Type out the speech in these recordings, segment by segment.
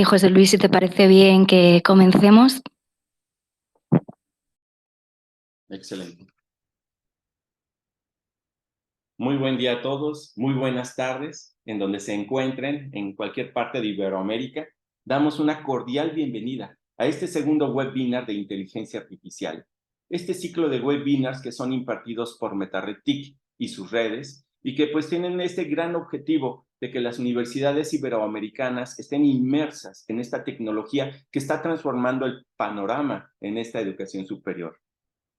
José Luis, si te parece bien que comencemos. Excelente. Muy buen día a todos, muy buenas tardes, en donde se encuentren, en cualquier parte de Iberoamérica. Damos una cordial bienvenida a este segundo webinar de inteligencia artificial. Este ciclo de webinars que son impartidos por MetaRed TIC y sus redes, y que pues tienen este gran objetivo de que las universidades iberoamericanas estén inmersas en esta tecnología que está transformando el panorama en esta educación superior.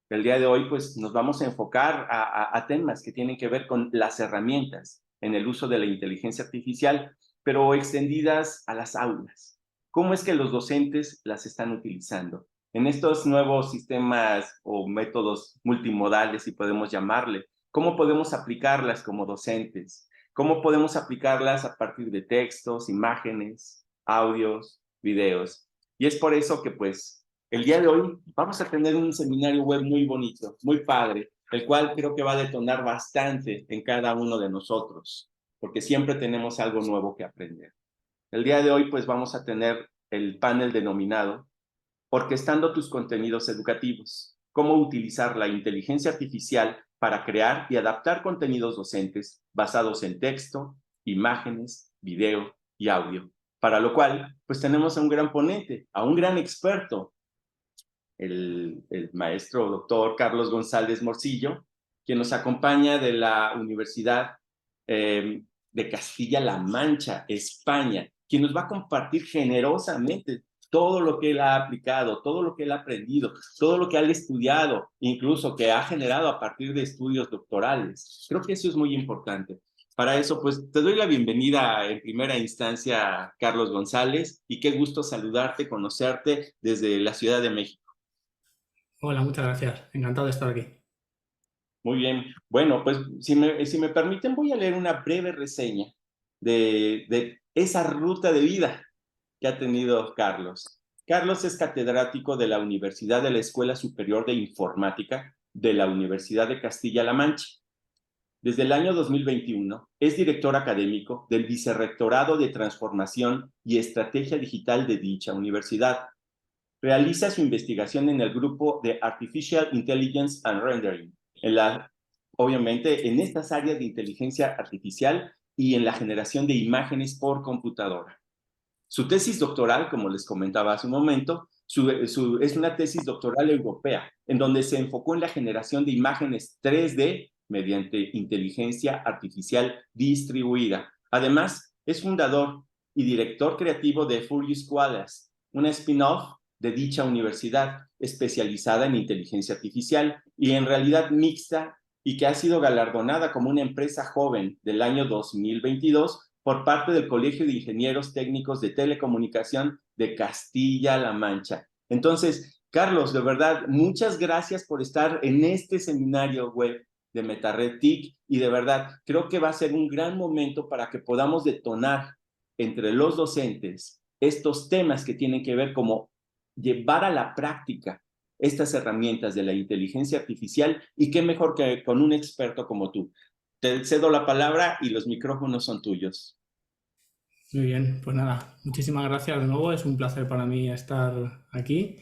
El día de hoy, pues, nos vamos a enfocar a temas que tienen que ver con las herramientas en el uso de la inteligencia artificial, pero extendidas a las aulas. ¿Cómo es que los docentes las están utilizando? En estos nuevos sistemas o métodos multimodales, si podemos llamarle, ¿cómo podemos aplicarlas como docentes? ¿Cómo podemos aplicarlas a partir de textos, imágenes, audios, videos? Y es por eso que, pues, el día de hoy vamos a tener un seminario web muy bonito, muy padre, el cual creo que va a detonar bastante en cada uno de nosotros, porque siempre tenemos algo nuevo que aprender. El día de hoy, pues, vamos a tener el panel denominado Orquestando tus contenidos educativos, cómo utilizar la inteligencia artificial para crear y adaptar contenidos docentes basados en texto, imágenes, video y audio. Para lo cual, pues tenemos a un gran ponente, a un gran experto, el maestro doctor Carlos González Morcillo, quien nos acompaña de la Universidad de Castilla-La Mancha, España, quien nos va a compartir generosamente todo lo que él ha aplicado, todo lo que él ha aprendido, todo lo que él ha estudiado, incluso que ha generado a partir de estudios doctorales. Creo que eso es muy importante. Para eso, pues, te doy la bienvenida en primera instancia, Carlos González, y qué gusto saludarte, conocerte desde la Ciudad de México. Hola, muchas gracias. Encantado de estar aquí. Muy bien. Bueno, pues si me permiten, voy a leer una breve reseña de esa ruta de vida que ha tenido Carlos. Carlos es catedrático de la Universidad de la Escuela Superior de Informática de la Universidad de Castilla-La Mancha. Desde el año 2021 es director académico del Vicerrectorado de Transformación y Estrategia Digital de dicha universidad. Realiza su investigación en el grupo de Artificial Intelligence and Rendering, obviamente en estas áreas de inteligencia artificial y en la generación de imágenes por computadora. Su tesis doctoral, como les comentaba hace un momento, es una tesis doctoral europea, en donde se enfocó en la generación de imágenes 3D mediante inteligencia artificial distribuida. Además, es fundador y director creativo de Furious Koalas, una spin-off de dicha universidad especializada en inteligencia artificial y en realidad mixta, y que ha sido galardonada como una empresa joven del año 2022 por parte del Colegio de Ingenieros Técnicos de Telecomunicación de Castilla-La Mancha. Entonces, Carlos, de verdad, muchas gracias por estar en este seminario web de MetaRed TIC, y de verdad creo que va a ser un gran momento para que podamos detonar entre los docentes estos temas que tienen que ver como llevar a la práctica estas herramientas de la inteligencia artificial, y qué mejor que con un experto como tú. Te cedo la palabra y los micrófonos son tuyos. Muy bien, pues nada, muchísimas gracias de nuevo. Es un placer para mí estar aquí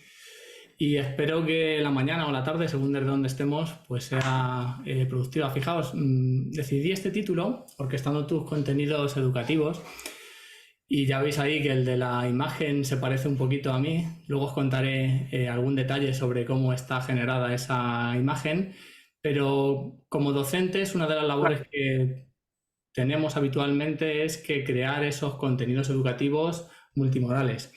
y espero que la mañana o la tarde, según desde donde estemos, pues sea productiva. Fijaos, decidí este título, Orquestando tus contenidos educativos, y ya veis ahí que el de la imagen se parece un poquito a mí. Luego os contaré algún detalle sobre cómo está generada esa imagen, pero como docentes, una de las labores que tenemos habitualmente es que crear esos contenidos educativos multimodales.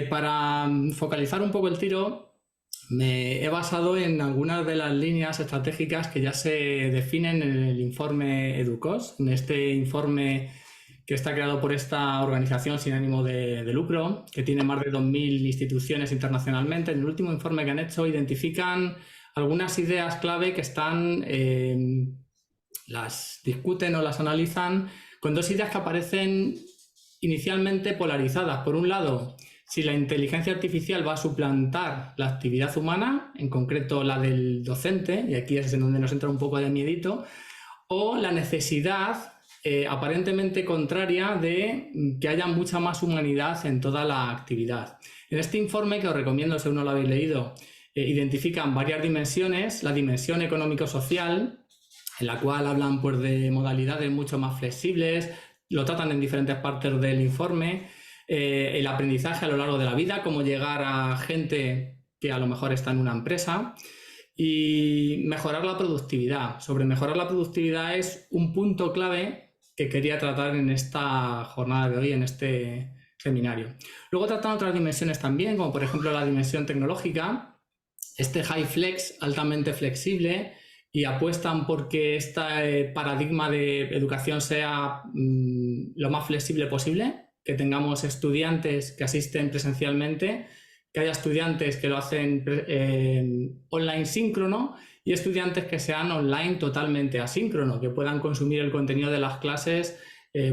Para focalizar un poco el tiro, me he basado en algunas de las líneas estratégicas que ya se definen en el informe EDUCOS, en este informe que está creado por esta organización sin ánimo de lucro, que tiene más de 2.000 instituciones internacionalmente. En el último informe que han hecho identifican algunas ideas clave que están, las discuten o las analizan con dos ideas que aparecen inicialmente polarizadas. Por un lado, si la inteligencia artificial va a suplantar la actividad humana, en concreto la del docente, y aquí es en donde nos entra un poco de miedito, o la necesidad aparentemente contraria de que haya mucha más humanidad en toda la actividad. En este informe, que os recomiendo si aún no lo habéis leído, identifican varias dimensiones: la dimensión económico-social, en la cual hablan pues, de modalidades mucho más flexibles, lo tratan en diferentes partes del informe, el aprendizaje a lo largo de la vida, cómo llegar a gente que a lo mejor está en una empresa, y mejorar la productividad. Sobre mejorar la productividad es un punto clave que quería tratar en esta jornada de hoy, en este seminario. Luego tratan otras dimensiones también, como por ejemplo la dimensión tecnológica, este high flex, altamente flexible, y apuestan porque este paradigma de educación sea lo más flexible posible, que tengamos estudiantes que asisten presencialmente, que haya estudiantes que lo hacen online síncrono y estudiantes que sean online totalmente asíncrono, que puedan consumir el contenido de las clases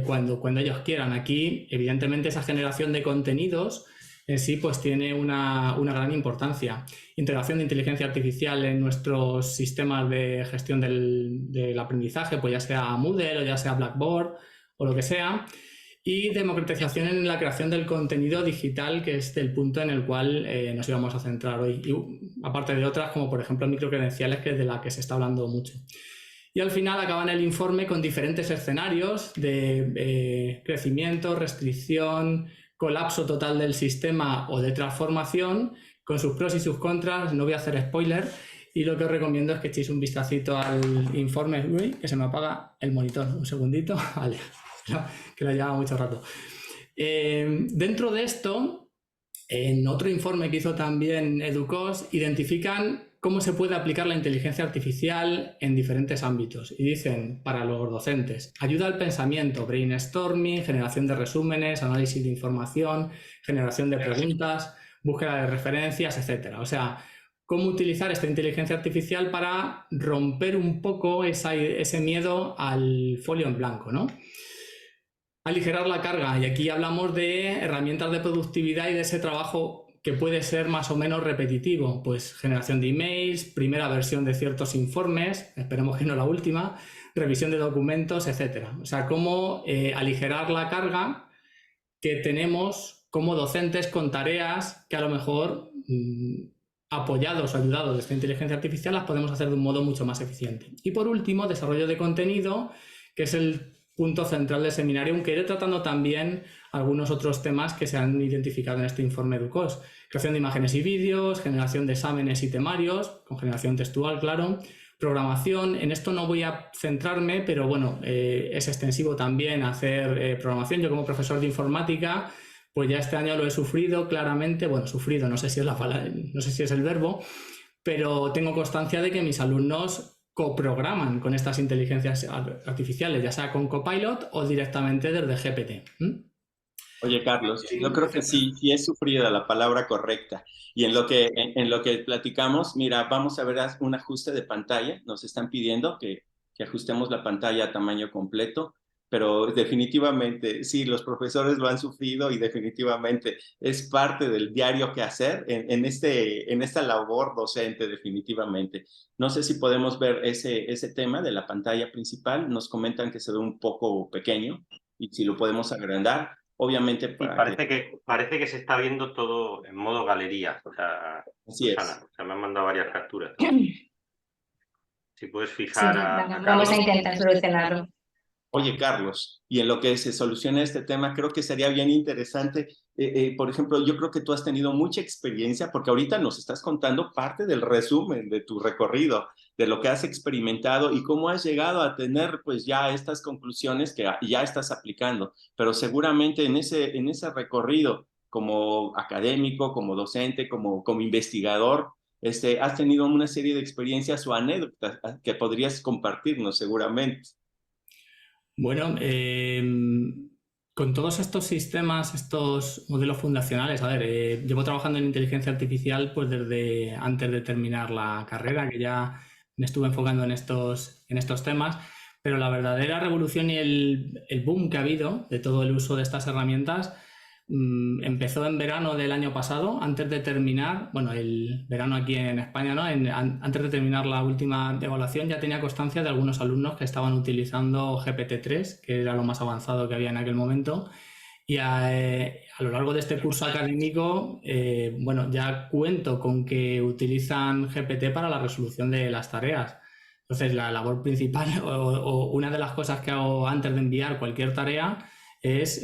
cuando ellos quieran. Aquí, evidentemente, esa generación de contenidos en sí pues tiene una gran importancia. Integración de inteligencia artificial en nuestros sistemas de gestión del aprendizaje, pues ya sea Moodle o ya sea Blackboard o lo que sea. Y democratización en la creación del contenido digital, que es el punto en el cual nos íbamos a centrar hoy. Y aparte de otras, como por ejemplo microcredenciales, que es de la que se está hablando mucho. Y al final acaban el informe con diferentes escenarios de crecimiento, restricción, colapso total del sistema o de transformación, con sus pros y sus contras. No voy a hacer spoiler, y lo que os recomiendo es que echéis un vistacito al informe. Uy, que se me apaga el monitor, un segundito. Vale, que lo lleva mucho rato. Dentro de esto, en otro informe que hizo también Educos, identifican cómo se puede aplicar la inteligencia artificial en diferentes ámbitos. Y dicen, para los docentes, ayuda al pensamiento, brainstorming, generación de resúmenes, análisis de información, generación de preguntas, búsqueda de referencias, etc. O sea, cómo utilizar esta inteligencia artificial para romper un poco ese miedo al folio en blanco, ¿no? Aligerar la carga, y aquí hablamos de herramientas de productividad y de ese trabajo que puede ser más o menos repetitivo, pues generación de emails, primera versión de ciertos informes, esperemos que no la última, revisión de documentos, etcétera. O sea, cómo aligerar la carga que tenemos como docentes con tareas que a lo mejor apoyados o ayudados de esta inteligencia artificial las podemos hacer de un modo mucho más eficiente. Y por último, desarrollo de contenido, que es el punto central del seminario, aunque iré tratando también algunos otros temas que se han identificado en este informe Educos. Creación de imágenes y vídeos, generación de exámenes y temarios, con generación textual, claro, programación. En esto no voy a centrarme, pero bueno, es extensivo también hacer programación. Yo como profesor de informática, pues ya este año lo he sufrido claramente, bueno, sufrido, no sé si es la palabra, no sé si es el verbo, pero tengo constancia de que mis alumnos coprograman con estas inteligencias artificiales, ya sea con Copilot o directamente desde GPT. Oye, Carlos, yo creo que sí es sufrida la palabra correcta. Y en lo que platicamos, mira, vamos a ver un ajuste de pantalla. Nos están pidiendo que ajustemos la pantalla a tamaño completo, pero definitivamente, sí, los profesores lo han sufrido y definitivamente es parte del diario que hacer en esta labor docente, definitivamente. No sé si podemos ver ese tema de la pantalla principal. Nos comentan que se ve un poco pequeño y si lo podemos agrandar. Obviamente parece que se está viendo todo en modo galería. O sea, así Susana, es. o sea, me han mandado varias capturas. Si puedes fijar vamos a intentar solucionarlo. Oye, Carlos, y en lo que se solucione este tema, creo que sería bien interesante. Por ejemplo, yo creo que tú has tenido mucha experiencia, porque ahorita nos estás contando parte del resumen de tu recorrido, de lo que has experimentado y cómo has llegado a tener pues ya estas conclusiones que ya estás aplicando. Pero seguramente en ese recorrido, como académico, como docente, como investigador, has tenido una serie de experiencias o anécdotas que podrías compartirnos seguramente. Bueno, con todos estos sistemas, estos modelos fundacionales, a ver, llevo trabajando en inteligencia artificial pues desde antes de terminar la carrera, que ya me estuve enfocando en estos temas, pero la verdadera revolución y el boom que ha habido de todo el uso de estas herramientas empezó en verano del año pasado, antes de terminar, bueno, el verano aquí en España, ¿no? Antes de terminar la última evaluación ya tenía constancia de algunos alumnos que estaban utilizando GPT-3, que era lo más avanzado que había en aquel momento. Y a lo largo de este curso académico, bueno, ya cuento con que utilizan GPT para la resolución de las tareas. Entonces, la labor principal o una de las cosas que hago antes de enviar cualquier tarea es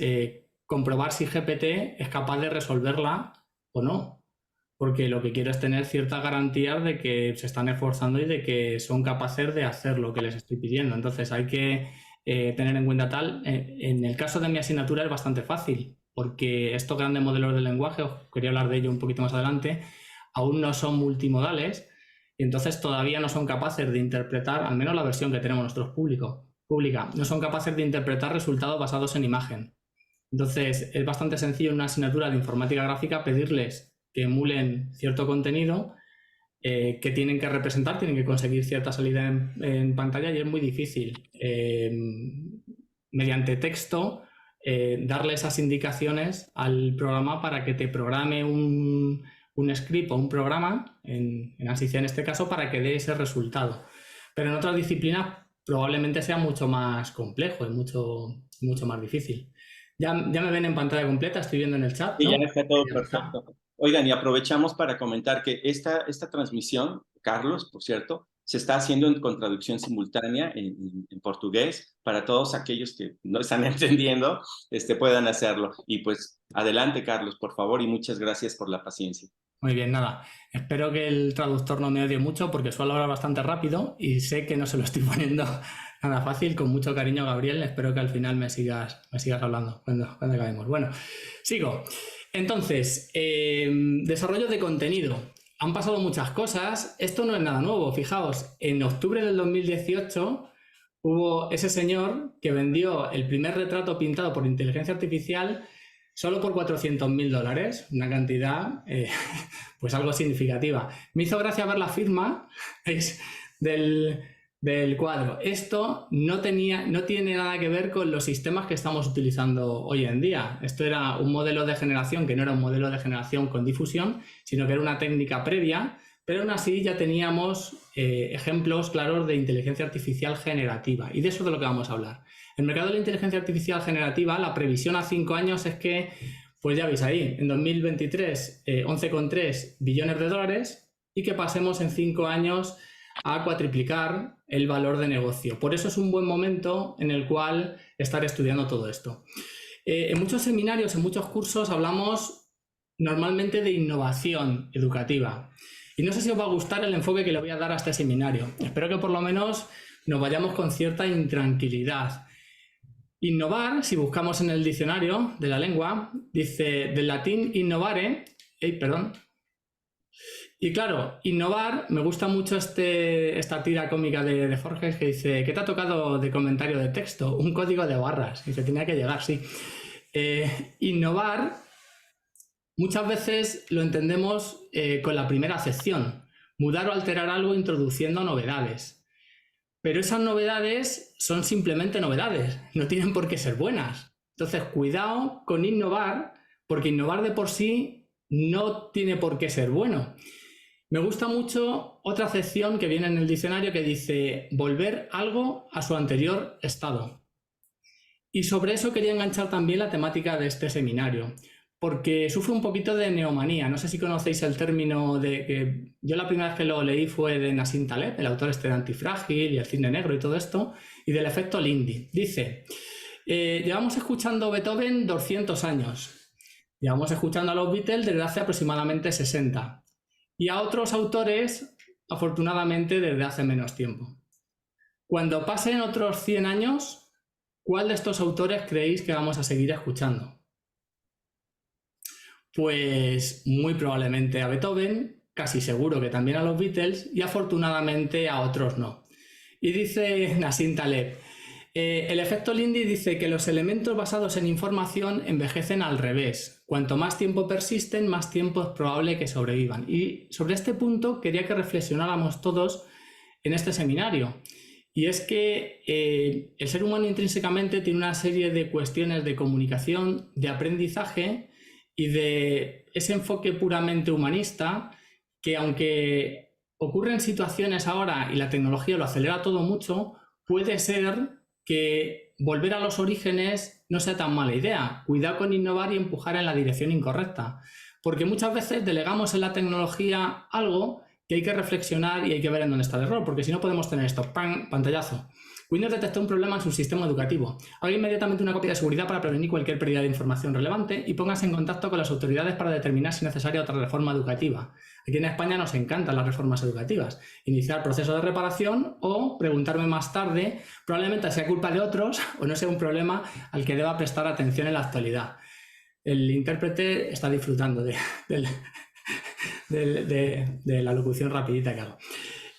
comprobar si GPT es capaz de resolverla o no. Porque lo que quiero es tener ciertas garantías de que se están esforzando y de que son capaces de hacer lo que les estoy pidiendo. Entonces, hay que tener en cuenta tal. En el caso de mi asignatura es bastante fácil, porque estos grandes modelos de lenguaje, os quería hablar de ello un poquito más adelante, aún no son multimodales y entonces todavía no son capaces de interpretar, al menos la versión que tenemos nosotros pública, no son capaces de interpretar resultados basados en imagen. Entonces es bastante sencillo en una asignatura de informática gráfica pedirles que emulen cierto contenido que tienen que representar, tienen que conseguir cierta salida en pantalla y es muy difícil mediante texto darle esas indicaciones al programa para que te programe un script o un programa, en ASIC en este caso, para que dé ese resultado. Pero en otras disciplinas probablemente sea mucho más complejo y mucho más difícil. Ya me ven en pantalla completa, estoy viendo en el chat, ¿no? Y ya está todo perfecto. Oigan, y aprovechamos para comentar que esta transmisión, Carlos, por cierto, se está haciendo con traducción simultánea en portugués para todos aquellos que no están entendiendo, puedan hacerlo. Y pues adelante, Carlos, por favor, y muchas gracias por la paciencia. Muy bien, nada. Espero que el traductor no me odie mucho porque suelo hablar bastante rápido y sé que no se lo estoy poniendo nada fácil. Con mucho cariño, Gabriel. Espero que al final me sigas hablando cuando acabemos. Bueno, sigo. Entonces, desarrollo de contenido. Han pasado muchas cosas. Esto no es nada nuevo. Fijaos, en octubre del 2018 hubo ese señor que vendió el primer retrato pintado por inteligencia artificial solo por $400.000, una cantidad pues algo significativa. Me hizo gracia ver la firma del cuadro. Esto no tiene nada que ver con los sistemas que estamos utilizando hoy en día. Esto era un modelo de generación que no era un modelo de generación con difusión, sino que era una técnica previa, pero aún así ya teníamos ejemplos claros de inteligencia artificial generativa, y de eso es de lo que vamos a hablar. El mercado de la inteligencia artificial generativa, la previsión a 5 años es que, pues ya veis ahí, en 2023 $11,3 billones y que pasemos en 5 años a cuatriplicar el valor de negocio. Por eso es un buen momento en el cual estar estudiando todo esto. En muchos seminarios, en muchos cursos hablamos normalmente de innovación educativa. Y no sé si os va a gustar el enfoque que le voy a dar a este seminario. Espero que por lo menos nos vayamos con cierta intranquilidad. Innovar, si buscamos en el diccionario de la lengua, dice del latín innovare, y claro, innovar, me gusta mucho esta tira cómica de Forges que dice, ¿qué te ha tocado de comentario de texto? Un código de barras, y se tenía que llegar, sí. Innovar, muchas veces lo entendemos con la primera acepción, mudar o alterar algo introduciendo novedades. Pero esas novedades son simplemente novedades, no tienen por qué ser buenas. Entonces, cuidado con innovar, porque innovar de por sí no tiene por qué ser bueno. Me gusta mucho otra acepción que viene en el diccionario que dice volver algo a su anterior estado. Y sobre eso quería enganchar también la temática de este seminario, porque sufre un poquito de neomanía. No sé si conocéis el término que yo la primera vez que lo leí fue de Nassim Taleb, el autor de Antifrágil y el Cisne Negro y todo esto, y del efecto Lindy. Dice, llevamos escuchando Beethoven 200 años, llevamos escuchando a los Beatles desde hace aproximadamente 60, y a otros autores, afortunadamente, desde hace menos tiempo. Cuando pasen otros 100 años, ¿cuál de estos autores creéis que vamos a seguir escuchando? Pues muy probablemente a Beethoven, casi seguro que también a los Beatles y afortunadamente a otros no. Y dice Nassim Taleb, el efecto Lindy dice que los elementos basados en información envejecen al revés. Cuanto más tiempo persisten, más tiempo es probable que sobrevivan. Y sobre este punto quería que reflexionáramos todos en este seminario. y es que el ser humano intrínsecamente tiene una serie de cuestiones de comunicación, de aprendizaje y de ese enfoque puramente humanista que, aunque ocurren situaciones ahora y la tecnología lo acelera todo mucho, puede ser que volver a los orígenes no sea tan mala idea. Cuidado con innovar y empujar en la dirección incorrecta, porque muchas veces delegamos en la tecnología algo que hay que reflexionar y hay que ver en dónde está el error, porque si no podemos tener esto, ¡pam!, pantallazo. Windows detectó un problema en su sistema educativo. Haga inmediatamente una copia de seguridad para prevenir cualquier pérdida de información relevante y póngase en contacto con las autoridades para determinar si es necesaria otra reforma educativa. Aquí en España nos encantan las reformas educativas. Iniciar proceso de reparación o preguntarme más tarde, probablemente sea culpa de otros o no sea un problema al que deba prestar atención en la actualidad. El intérprete está disfrutando de la locución rapidita que hago.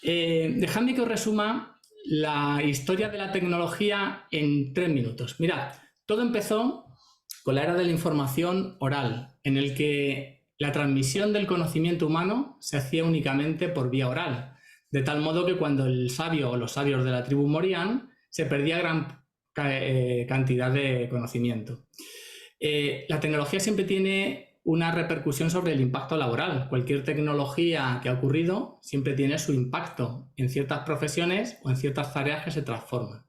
Dejadme que os resuma la historia de la tecnología en 3 minutos. Mirad, todo empezó con la era de la información oral, en el que la transmisión del conocimiento humano se hacía únicamente por vía oral, de tal modo que cuando el sabio o los sabios de la tribu morían, se perdía gran cantidad de conocimiento. La tecnología siempre tiene una repercusión sobre el impacto laboral. Cualquier tecnología que ha ocurrido siempre tiene su impacto en ciertas profesiones o en ciertas tareas que se transforman.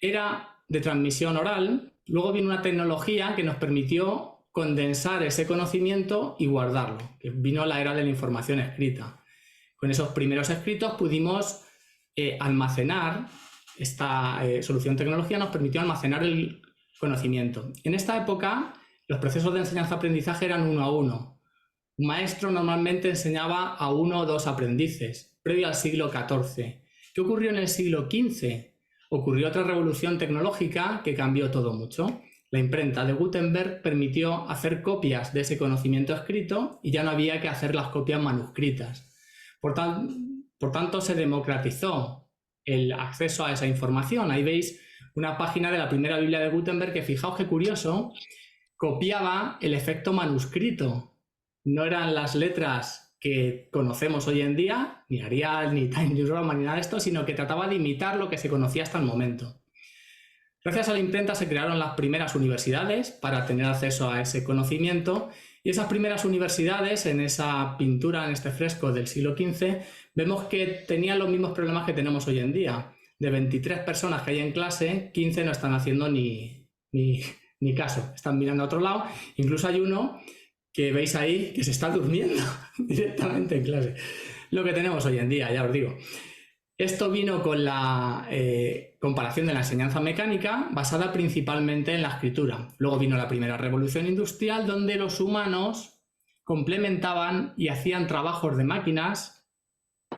Era de transmisión oral, luego vino una tecnología que nos permitió condensar ese conocimiento y guardarlo, que vino la era de la información escrita. Con esos primeros escritos pudimos almacenar, esta solución tecnología nos permitió almacenar el conocimiento. En esta época los procesos de enseñanza-aprendizaje eran 1 a 1. Un maestro normalmente enseñaba a 1 o 2 aprendices, previo al siglo XIV. ¿Qué ocurrió en el siglo XV? Ocurrió otra revolución tecnológica que cambió todo mucho. La imprenta de Gutenberg permitió hacer copias de ese conocimiento escrito y ya no había que hacer las copias manuscritas. Por tanto, se democratizó el acceso a esa información. Ahí veis una página de la primera Biblia de Gutenberg que, fijaos qué curioso, copiaba el efecto manuscrito. No eran las letras que conocemos hoy en día, ni Arial, ni Times New Roman, ni nada de esto, sino que trataba de imitar lo que se conocía hasta el momento. Gracias a la imprenta se crearon las primeras universidades para tener acceso a ese conocimiento, y esas primeras universidades, en esa pintura, en este fresco del siglo XV, vemos que tenían los mismos problemas que tenemos hoy en día. De 23 personas que hay en clase, 15 no están haciendo ni caso, están mirando a otro lado. Incluso hay uno que veis ahí que se está durmiendo directamente en clase. Lo que tenemos hoy en día, ya os digo. Esto vino con la comparación de la enseñanza mecánica, basada principalmente en la escritura. Luego vino la primera revolución industrial, donde los humanos complementaban y hacían trabajos de máquinas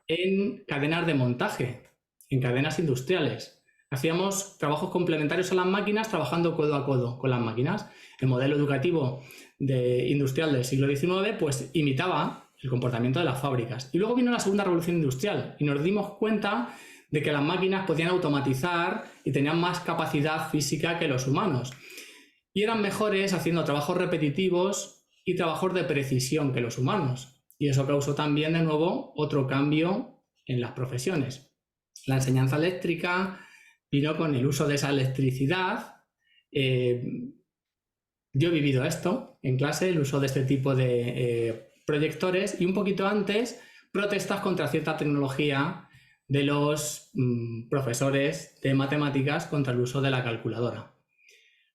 en cadenas de montaje, en cadenas industriales. Hacíamos trabajos complementarios a las máquinas, trabajando codo a codo con las máquinas. El modelo educativo industrial del siglo XIX pues imitaba el comportamiento de las fábricas. Y luego vino la segunda revolución industrial y nos dimos cuenta de que las máquinas podían automatizar y tenían más capacidad física que los humanos. Y eran mejores haciendo trabajos repetitivos y trabajos de precisión que los humanos. Y eso causó también de nuevo otro cambio en las profesiones. La enseñanza eléctrica vino con el uso de esa electricidad. Yo he vivido esto en clase, el uso de este tipo de proyectores, y un poquito antes protestas contra cierta tecnología de los profesores de matemáticas contra el uso de la calculadora.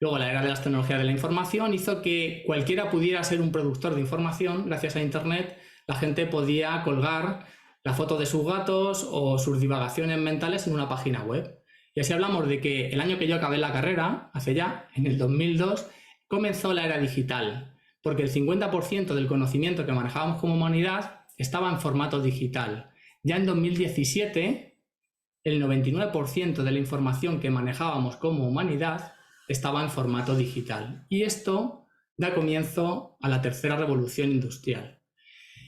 Luego la era de las tecnologías de la información hizo que cualquiera pudiera ser un productor de información. Gracias a Internet la gente podía colgar la foto de sus gatos o sus divagaciones mentales en una página web. Y así hablamos de que el año que yo acabé la carrera, hace ya, en el 2002, comenzó la era digital, porque el 50% del conocimiento que manejábamos como humanidad estaba en formato digital. Ya en 2017, el 99% de la información que manejábamos como humanidad estaba en formato digital. Y esto da comienzo a la tercera revolución industrial.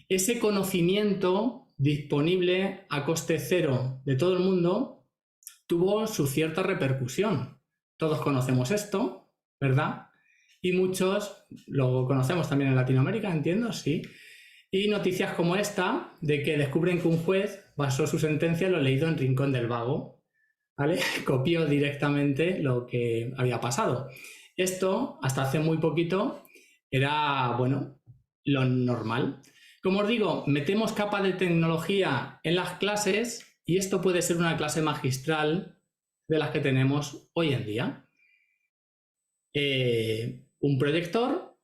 Ese conocimiento disponible a coste cero de todo el mundo tuvo su cierta repercusión. Todos conocemos esto, ¿verdad? Y muchos lo conocemos también en Latinoamérica, entiendo, sí. Y noticias como esta, de que descubren que un juez basó su sentencia en lo leído en Rincón del Vago, ¿vale? Copió directamente lo que había pasado. Esto, hasta hace muy poquito, era, bueno, lo normal. Como os digo, metemos capa de tecnología en las clases y esto puede ser una clase magistral de las que tenemos hoy en día. Un proyector,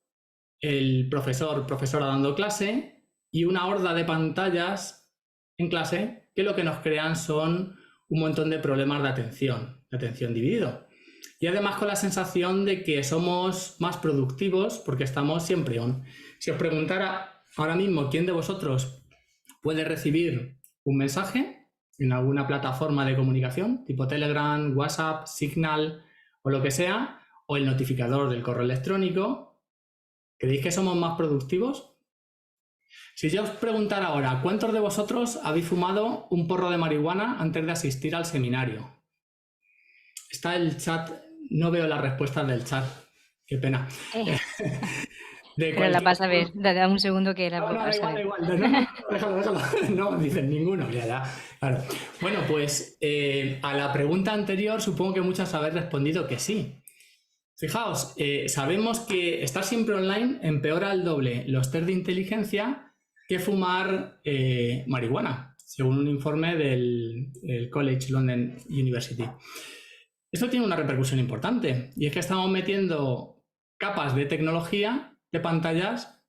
el profesora dando clase y una horda de pantallas en clase que lo que nos crean son un montón de problemas de atención dividido. Y además con la sensación de que somos más productivos porque estamos siempre on. Si os preguntara ahora mismo quién de vosotros puede recibir un mensaje en alguna plataforma de comunicación, tipo Telegram, WhatsApp, Signal o lo que sea, o el notificador del correo electrónico, ¿creéis que somos más productivos? Si yo os preguntara ahora, ¿cuántos de vosotros habéis fumado un porro de marihuana antes de asistir al seminario? Está el chat, no veo las respuestas del chat, qué pena. Pero la vas a ver, da un segundo que la vas a ver. Déjalo. No, dicen ninguno, ya, claro. Bueno, pues a la pregunta anterior supongo que muchas habéis respondido que sí. Fijaos, sabemos que estar siempre online empeora al doble los test de inteligencia que fumar marihuana, según un informe del College London University. Esto tiene una repercusión importante y es que estamos metiendo capas de tecnología de pantallas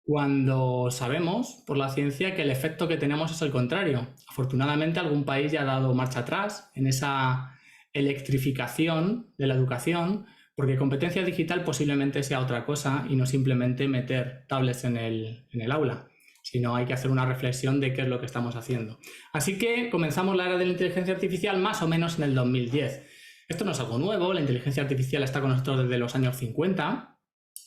cuando sabemos por la ciencia que el efecto que tenemos es el contrario. Afortunadamente algún país ya ha dado marcha atrás en esa electrificación de la educación, porque competencia digital posiblemente sea otra cosa y no simplemente meter tablets en el aula, sino hay que hacer una reflexión de qué es lo que estamos haciendo. Así que comenzamos la era de la inteligencia artificial más o menos en el 2010. Esto no es algo nuevo, la inteligencia artificial está con nosotros desde los años 50.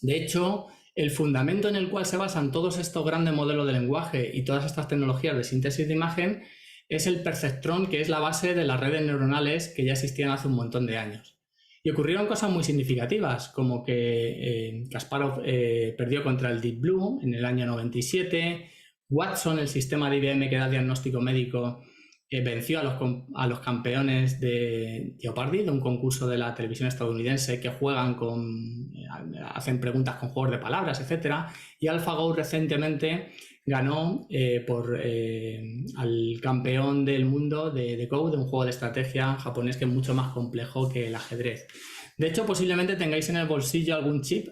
De hecho, el fundamento en el cual se basan todos estos grandes modelos de lenguaje y todas estas tecnologías de síntesis de imagen es el perceptrón, que es la base de las redes neuronales que ya existían hace un montón de años. Y ocurrieron cosas muy significativas, como que Kasparov perdió contra el Deep Blue en el año 97, Watson, el sistema de IBM que da diagnóstico médico, venció a los campeones de Jeopardy, de un concurso de la televisión estadounidense que hacen preguntas con juegos de palabras, etc. Y AlphaGo recientemente ganó al campeón del mundo de Go, de un juego de estrategia japonés que es mucho más complejo que el ajedrez. De hecho, posiblemente tengáis en el bolsillo algún chip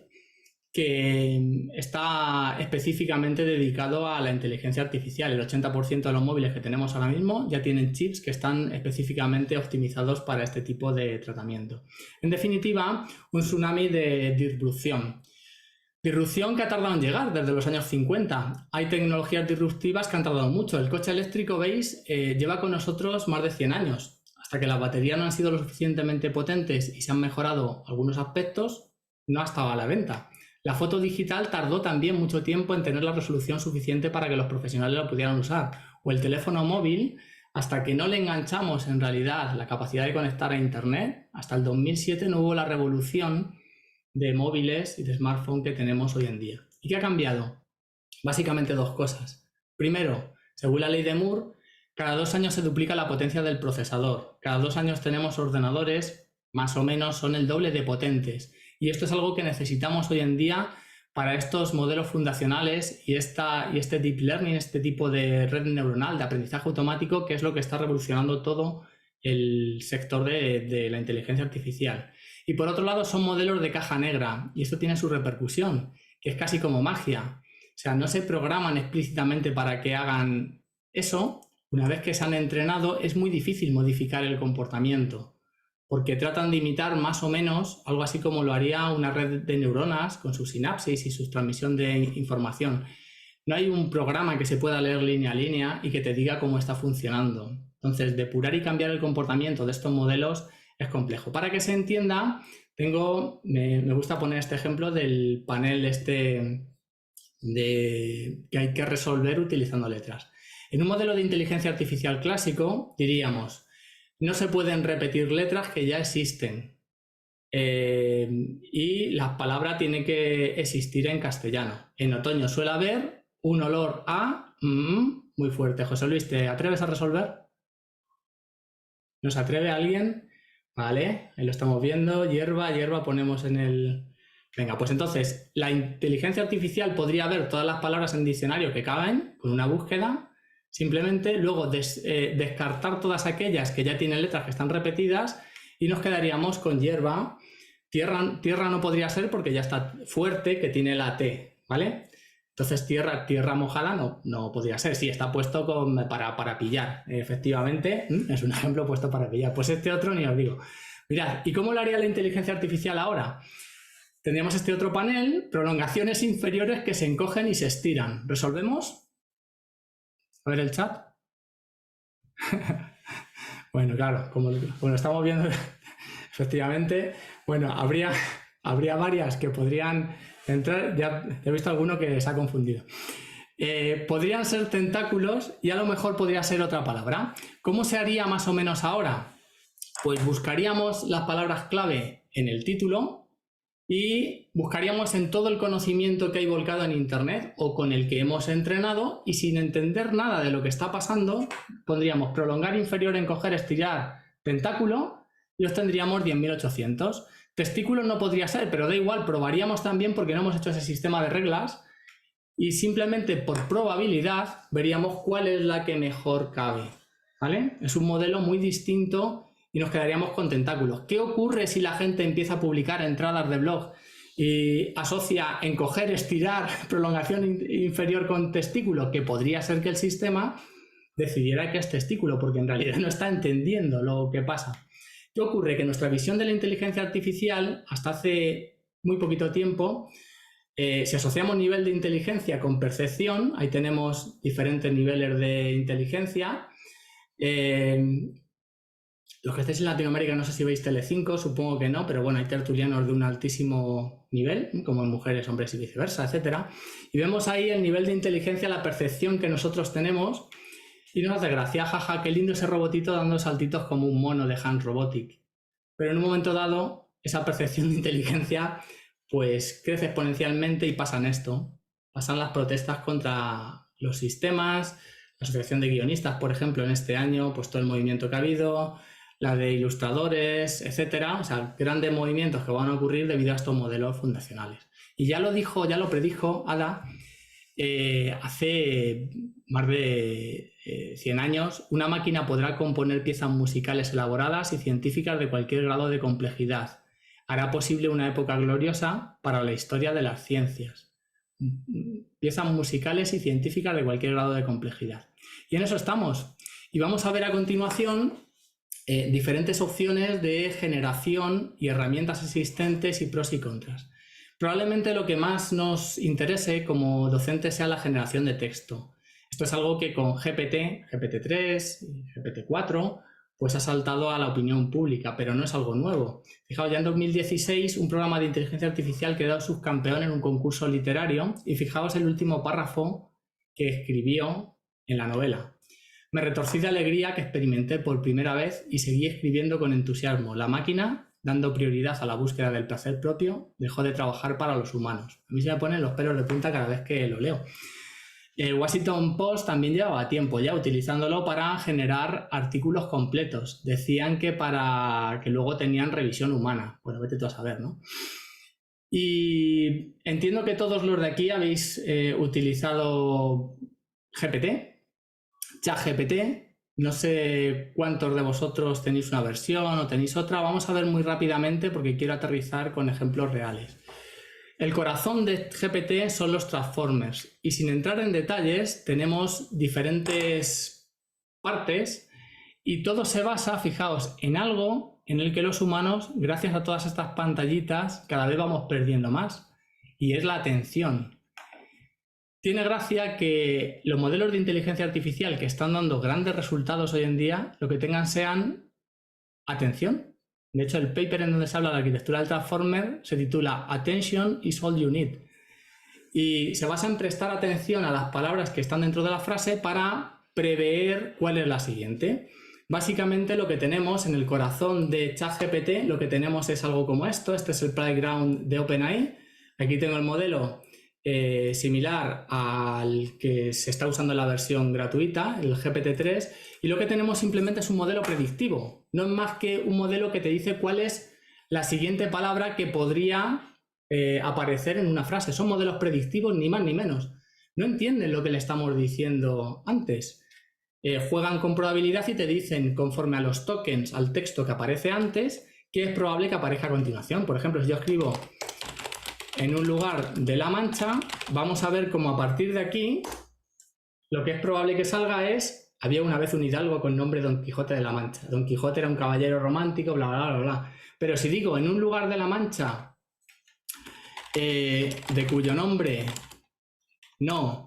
que está específicamente dedicado a la inteligencia artificial. El 80% de los móviles que tenemos ahora mismo ya tienen chips que están específicamente optimizados para este tipo de tratamiento. En definitiva, un tsunami de disrupción. Disrupción que ha tardado en llegar desde los años 50. Hay tecnologías disruptivas que han tardado mucho. El coche eléctrico, veis, lleva con nosotros más de 100 años. Hasta que las baterías no han sido lo suficientemente potentes y se han mejorado algunos aspectos, no ha estado a la venta. La foto digital tardó también mucho tiempo en tener la resolución suficiente para que los profesionales lo pudieran usar. O el teléfono móvil, hasta que no le enganchamos en realidad la capacidad de conectar a Internet, hasta el 2007 no hubo la revolución de móviles y de smartphone que tenemos hoy en día. ¿Y qué ha cambiado? Básicamente dos cosas. Primero, según la ley de Moore, cada 2 años se duplica la potencia del procesador. Cada 2 años tenemos ordenadores, más o menos son el doble de potentes. Y esto es algo que necesitamos hoy en día para estos modelos fundacionales y este deep learning, este tipo de red neuronal de aprendizaje automático, que es lo que está revolucionando todo el sector de la inteligencia artificial. Y por otro lado son modelos de caja negra y esto tiene su repercusión, que es casi como magia. O sea, no se programan explícitamente para que hagan eso. Una vez que se han entrenado es muy difícil modificar el comportamiento, porque tratan de imitar más o menos algo así como lo haría una red de neuronas con su sinapsis y su transmisión de información. No hay un programa que se pueda leer línea a línea y que te diga cómo está funcionando. Entonces, depurar y cambiar el comportamiento de estos modelos es complejo. Para que se entienda, me gusta poner este ejemplo del panel que hay que resolver utilizando letras. En un modelo de inteligencia artificial clásico, diríamos, no se pueden repetir letras que ya existen y la palabra tiene que existir en castellano. En otoño suele haber un olor a muy fuerte. José Luis, ¿te atreves a resolver? ¿Nos atreve alguien? Vale, ahí lo estamos viendo. Hierba ponemos en el... Venga, pues entonces, la inteligencia artificial podría ver todas las palabras en diccionario que caben con una búsqueda, simplemente luego descartar todas aquellas que ya tienen letras que están repetidas y nos quedaríamos con hierba. Tierra no podría ser porque ya está fuerte, que tiene la T, ¿vale? Entonces tierra mojada no podría ser. Sí, está puesto para pillar, efectivamente. Es un ejemplo puesto para pillar. Pues este otro ni os digo. Mirad, ¿y cómo lo haría la inteligencia artificial ahora? Tendríamos este otro panel, prolongaciones inferiores que se encogen y se estiran. ¿Resolvemos? A ver el chat. Bueno, claro, como lo estamos viendo, efectivamente, bueno, habría varias que podrían entrar, ya he visto alguno que se ha confundido. Podrían ser tentáculos y a lo mejor podría ser otra palabra. ¿Cómo se haría más o menos ahora? Pues buscaríamos las palabras clave en el título y buscaríamos en todo el conocimiento que hay volcado en Internet o con el que hemos entrenado y sin entender nada de lo que está pasando, pondríamos prolongar inferior, encoger, estirar, tentáculo y obtendríamos 10.800. Testículos no podría ser, pero da igual, probaríamos también porque no hemos hecho ese sistema de reglas y simplemente por probabilidad veríamos cuál es la que mejor cabe, ¿vale? Es un modelo muy distinto y nos quedaríamos con tentáculos. ¿Qué ocurre si la gente empieza a publicar entradas de blog y asocia encoger, estirar, prolongación inferior con testículo? Que podría ser que el sistema decidiera que es testículo, porque en realidad no está entendiendo lo que pasa. ¿Qué ocurre? Que nuestra visión de la inteligencia artificial, hasta hace muy poquito tiempo, si asociamos nivel de inteligencia con percepción, ahí tenemos diferentes niveles de inteligencia. Los que estéis en Latinoamérica no sé si veis Telecinco, supongo que no, pero bueno, hay tertulianos de un altísimo nivel, como en mujeres, hombres y viceversa, etc. Y vemos ahí el nivel de inteligencia, la percepción que nosotros tenemos y nos hace gracia, jaja, qué lindo ese robotito dando saltitos como un mono de Hand Robotic. Pero en un momento dado, esa percepción de inteligencia pues crece exponencialmente y pasan esto. Pasan las protestas contra los sistemas, la Asociación de Guionistas, por ejemplo, en este año, pues todo el movimiento que ha habido, la de ilustradores, etcétera, o sea, grandes movimientos que van a ocurrir debido a estos modelos fundacionales. Y ya lo predijo Ada hace más de 100 años. Una máquina podrá componer piezas musicales elaboradas y científicas de cualquier grado de complejidad. Hará posible una época gloriosa para la historia de las ciencias. Piezas musicales y científicas de cualquier grado de complejidad. Y en eso estamos. Y vamos a ver a continuación diferentes opciones de generación y herramientas existentes y pros y contras. Probablemente lo que más nos interese como docentes sea la generación de texto. Esto es algo que con GPT-3 y GPT-4 pues ha saltado a la opinión pública, pero no es algo nuevo. Fijaos, ya en 2016 un programa de inteligencia artificial quedó subcampeón en un concurso literario y fijaos el último párrafo que escribió en la novela. Me retorcí de alegría que experimenté por primera vez y seguí escribiendo con entusiasmo. La máquina, dando prioridad a la búsqueda del placer propio, dejó de trabajar para los humanos. A mí se me ponen los pelos de punta cada vez que lo leo. El Washington Post también llevaba tiempo ya utilizándolo para generar artículos completos. Decían que luego tenían revisión humana. Bueno, vete tú a saber, ¿no? Y entiendo que todos los de aquí habéis utilizado GPT, ChatGPT. No sé cuántos de vosotros tenéis una versión o tenéis otra. Vamos a ver muy rápidamente porque quiero aterrizar con ejemplos reales. El corazón de GPT son los transformers y sin entrar en detalles tenemos diferentes partes y todo se basa, fijaos, en algo en el que los humanos, gracias a todas estas pantallitas, cada vez vamos perdiendo más y es la atención. Tiene gracia que los modelos de inteligencia artificial que están dando grandes resultados hoy en día, lo que tengan sean atención. De hecho, el paper en donde se habla de la arquitectura del transformer se titula Attention is all you need. Y se basa en prestar atención a las palabras que están dentro de la frase para prever cuál es la siguiente. Básicamente lo que tenemos en el corazón de ChatGPT, lo que tenemos es algo como esto. Este es el playground de OpenAI. Aquí tengo el modelo similar al que se está usando en la versión gratuita, el GPT-3, y lo que tenemos simplemente es un modelo predictivo. No es más que un modelo que te dice cuál es la siguiente palabra que podría aparecer en una frase. Son modelos predictivos, ni más ni menos. No entienden lo que le estamos diciendo antes. Juegan con probabilidad y te dicen, conforme a los tokens, al texto que aparece antes, que es probable que aparezca a continuación. Por ejemplo, si yo escribo en un lugar de La Mancha, vamos a ver cómo a partir de aquí lo que es probable que salga es: había una vez un hidalgo con nombre Don Quijote de la Mancha. Don Quijote era un caballero romántico, bla, bla, bla, bla. Pero si digo en un lugar de La Mancha de cuyo nombre no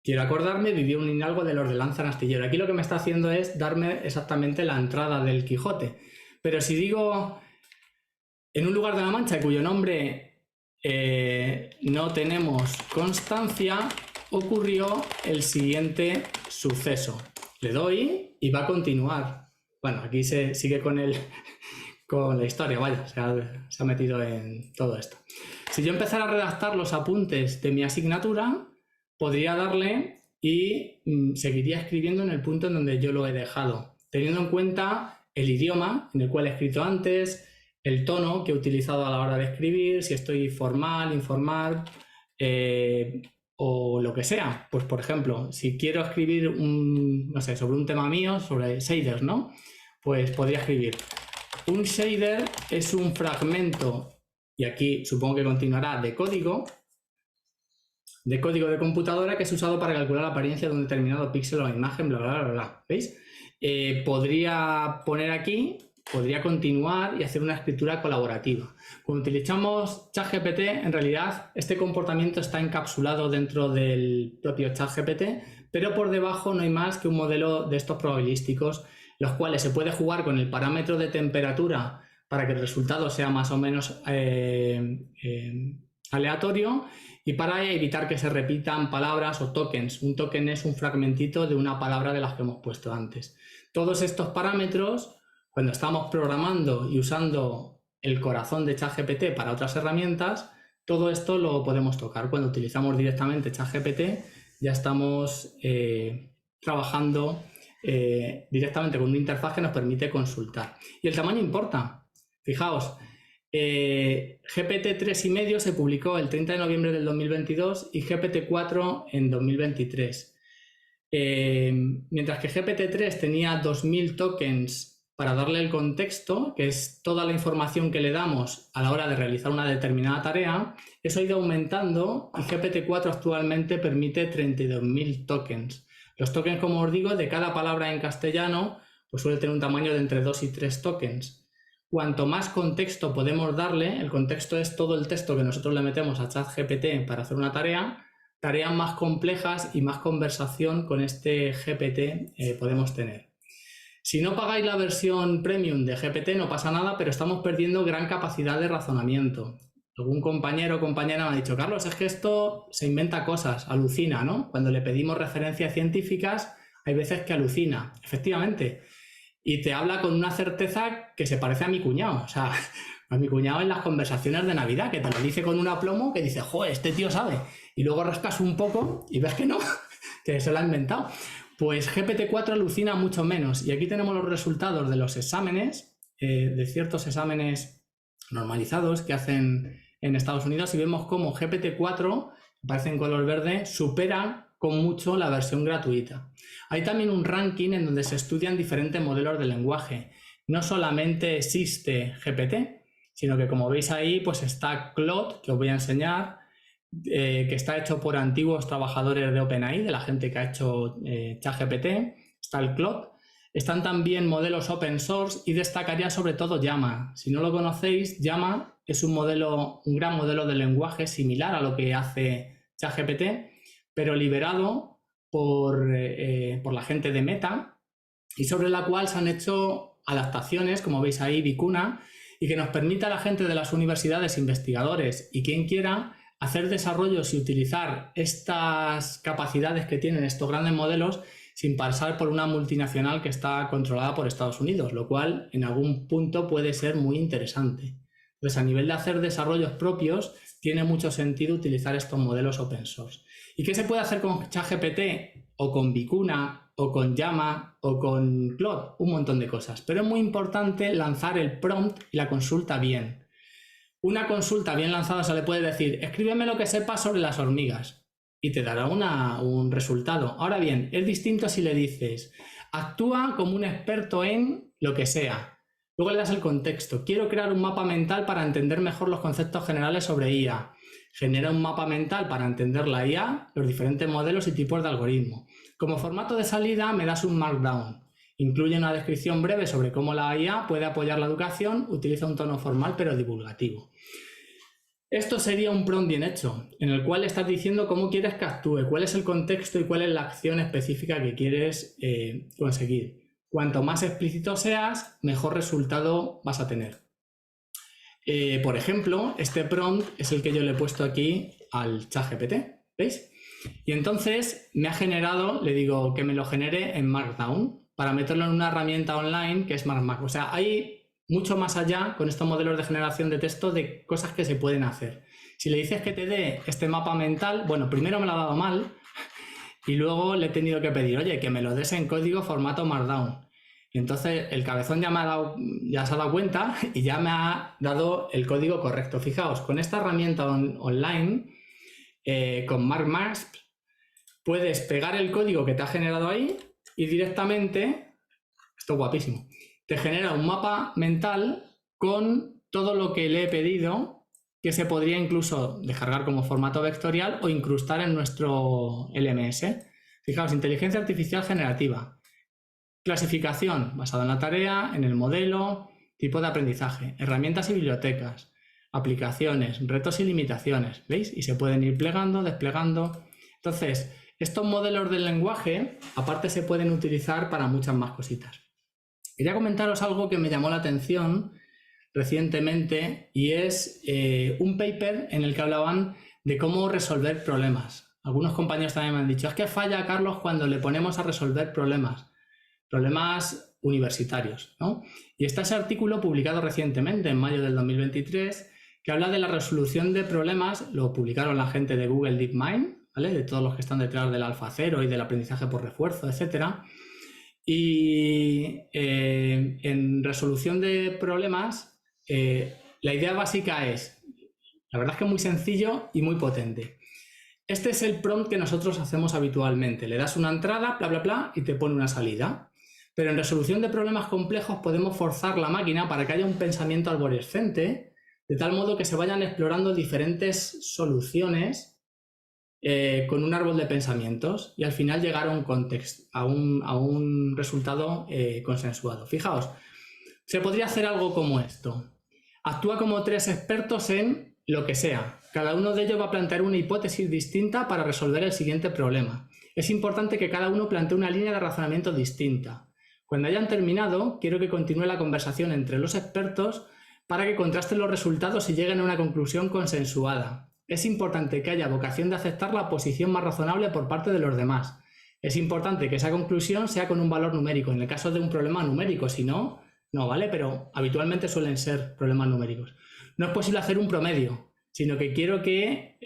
quiero acordarme, vivió un hidalgo de los de Lanza Astillero. Aquí lo que me está haciendo es darme exactamente la entrada del Quijote. Pero si digo en un lugar de La Mancha de cuyo nombre no tenemos constancia, ocurrió el siguiente suceso. Le doy y va a continuar. Bueno, aquí se sigue con la historia, vaya, se ha metido en todo esto. Si yo empezara a redactar los apuntes de mi asignatura, podría darle y seguiría escribiendo en el punto en donde yo lo he dejado, teniendo en cuenta el idioma en el cual he escrito antes, el tono que he utilizado a la hora de escribir, si estoy formal, informal, o lo que sea. Pues, por ejemplo, si quiero escribir no sé, sobre un tema mío, sobre shaders, ¿no? Pues podría escribir: un shader es un fragmento, y aquí supongo que continuará, de código de computadora que es usado para calcular la apariencia de un determinado píxel o imagen, bla, bla, bla, bla. ¿Veis? Podría poner aquí, podría continuar y hacer una escritura colaborativa. Cuando utilizamos ChatGPT, en realidad este comportamiento está encapsulado dentro del propio ChatGPT, pero por debajo no hay más que un modelo de estos probabilísticos, los cuales se puede jugar con el parámetro de temperatura para que el resultado sea más o menos aleatorio, y para evitar que se repitan palabras o tokens. Un token es un fragmentito de una palabra de las que hemos puesto antes. Todos estos parámetros, cuando estamos programando y usando el corazón de ChatGPT para otras herramientas, todo esto lo podemos tocar. Cuando utilizamos directamente ChatGPT, ya estamos trabajando directamente con una interfaz que nos permite consultar. Y el tamaño importa. Fijaos, GPT 3,5 se publicó el 30 de noviembre del 2022 y GPT 4 en 2023. Mientras que GPT 3 tenía 2000 tokens para darle el contexto, que es toda la información que le damos a la hora de realizar una determinada tarea, eso ha ido aumentando y GPT 4 actualmente permite 32.000 tokens. Los tokens, como os digo, de cada palabra en castellano, pues suele tener un tamaño de entre 2 y 3 tokens. Cuanto más contexto podemos darle, el contexto es todo el texto que nosotros le metemos a ChatGPT para hacer una tarea, tareas más complejas y más conversación con este GPT podemos tener. Si no pagáis la versión premium de GPT no pasa nada, pero estamos perdiendo gran capacidad de razonamiento. Algún compañero o compañera me ha dicho: Carlos, es que esto se inventa cosas, alucina, ¿no? Cuando le pedimos referencias científicas hay veces que alucina, efectivamente. Y te habla con una certeza que se parece a mi cuñado. O sea, a mi cuñado en las conversaciones de Navidad, que te lo dice con un aplomo que dice: joder, este tío sabe. Y luego rascas un poco y ves que no, que se lo ha inventado. Pues GPT-4 alucina mucho menos. Y aquí tenemos los resultados de los exámenes, de ciertos exámenes normalizados que hacen en Estados Unidos, y vemos cómo GPT-4, aparece en color verde, supera con mucho la versión gratuita. Hay también un ranking en donde se estudian diferentes modelos de lenguaje. No solamente existe GPT, sino que, como veis ahí, pues está Claude, que os voy a enseñar, que está hecho por antiguos trabajadores de OpenAI, de la gente que ha hecho ChatGPT. Está el Claude. Están también modelos open source y destacaría sobre todo Llama. Si no lo conocéis, Llama es un gran modelo de lenguaje similar a lo que hace ChatGPT, pero liberado por la gente de Meta, y sobre la cual se han hecho adaptaciones, como veis ahí, Vicuna, y que nos permite a la gente de las universidades, investigadores y quien quiera hacer desarrollos y utilizar estas capacidades que tienen estos grandes modelos sin pasar por una multinacional que está controlada por Estados Unidos, lo cual en algún punto puede ser muy interesante. Entonces, a nivel de hacer desarrollos propios, tiene mucho sentido utilizar estos modelos open source. ¿Y qué se puede hacer con ChatGPT o con Vicuna o con Llama o con Claude? Un montón de cosas. Pero es muy importante lanzar el prompt y la consulta bien. Una consulta bien lanzada se le puede decir, escríbeme lo que sepas sobre las hormigas y te dará un resultado. Ahora bien, es distinto si le dices, actúa como un experto en lo que sea. Luego le das el contexto. Quiero crear un mapa mental para entender mejor los conceptos generales sobre IA. Genera un mapa mental para entender la IA, los diferentes modelos y tipos de algoritmos. Como formato de salida me das un Markdown. Incluye una descripción breve sobre cómo la IA puede apoyar la educación, utiliza un tono formal pero divulgativo. Esto sería un prompt bien hecho, en el cual estás diciendo cómo quieres que actúe, cuál es el contexto y cuál es la acción específica que quieres conseguir. Cuanto más explícito seas, mejor resultado vas a tener. Por ejemplo, este prompt es el que yo le he puesto aquí al ChatGPT, ¿veis? Y entonces me ha generado, le digo que me lo genere en Markdown para meterlo en una herramienta online que es MarkMax. O sea, hay mucho más allá con estos modelos de generación de texto de cosas que se pueden hacer. Si le dices que te dé este mapa mental, bueno, primero me lo ha dado mal y luego le he tenido que pedir, oye, que me lo des en código formato Markdown. Entonces el cabezón ya se ha dado cuenta y ya me ha dado el código correcto. Fijaos, con esta herramienta online, con MarkMax, puedes pegar el código que te ha generado ahí y directamente, esto es guapísimo, te genera un mapa mental con todo lo que le he pedido, que se podría incluso descargar como formato vectorial o incrustar en nuestro LMS. Fijaos, inteligencia artificial generativa, clasificación basada en la tarea, en el modelo, tipo de aprendizaje, herramientas y bibliotecas, aplicaciones, retos y limitaciones, ¿veis? Y se pueden ir plegando, desplegando. Entonces, estos modelos del lenguaje, aparte, se pueden utilizar para muchas más cositas. Quería comentaros algo que me llamó la atención recientemente y es un paper en el que hablaban de cómo resolver problemas. Algunos compañeros también me han dicho, es que falla, Carlos, cuando le ponemos a resolver problemas universitarios, ¿no? Y está ese artículo publicado recientemente, en mayo del 2023, que habla de la resolución de problemas. Lo publicaron la gente de Google DeepMind, ¿vale? De todos los que están detrás del AlphaZero y del aprendizaje por refuerzo, etcétera. Y en resolución de problemas, la idea básica es, la verdad es que es muy sencillo y muy potente. Este es el prompt que nosotros hacemos habitualmente. Le das una entrada, bla, bla, bla, y te pone una salida. Pero en resolución de problemas complejos podemos forzar la máquina para que haya un pensamiento arborescente, de tal modo que se vayan explorando diferentes soluciones con un árbol de pensamientos y al final llegar a un contexto, a un resultado consensuado. Fijaos, se podría hacer algo como esto. Actúa como 3 expertos en lo que sea. Cada uno de ellos va a plantear una hipótesis distinta para resolver el siguiente problema. Es importante que cada uno plantee una línea de razonamiento distinta. Cuando hayan terminado, quiero que continúe la conversación entre los expertos para que contrasten los resultados y lleguen a una conclusión consensuada. Es importante que haya vocación de aceptar la posición más razonable por parte de los demás. Es importante que esa conclusión sea con un valor numérico, en el caso de un problema numérico, si no, no, ¿vale? Pero habitualmente suelen ser problemas numéricos. No es posible hacer un promedio, sino que quiero que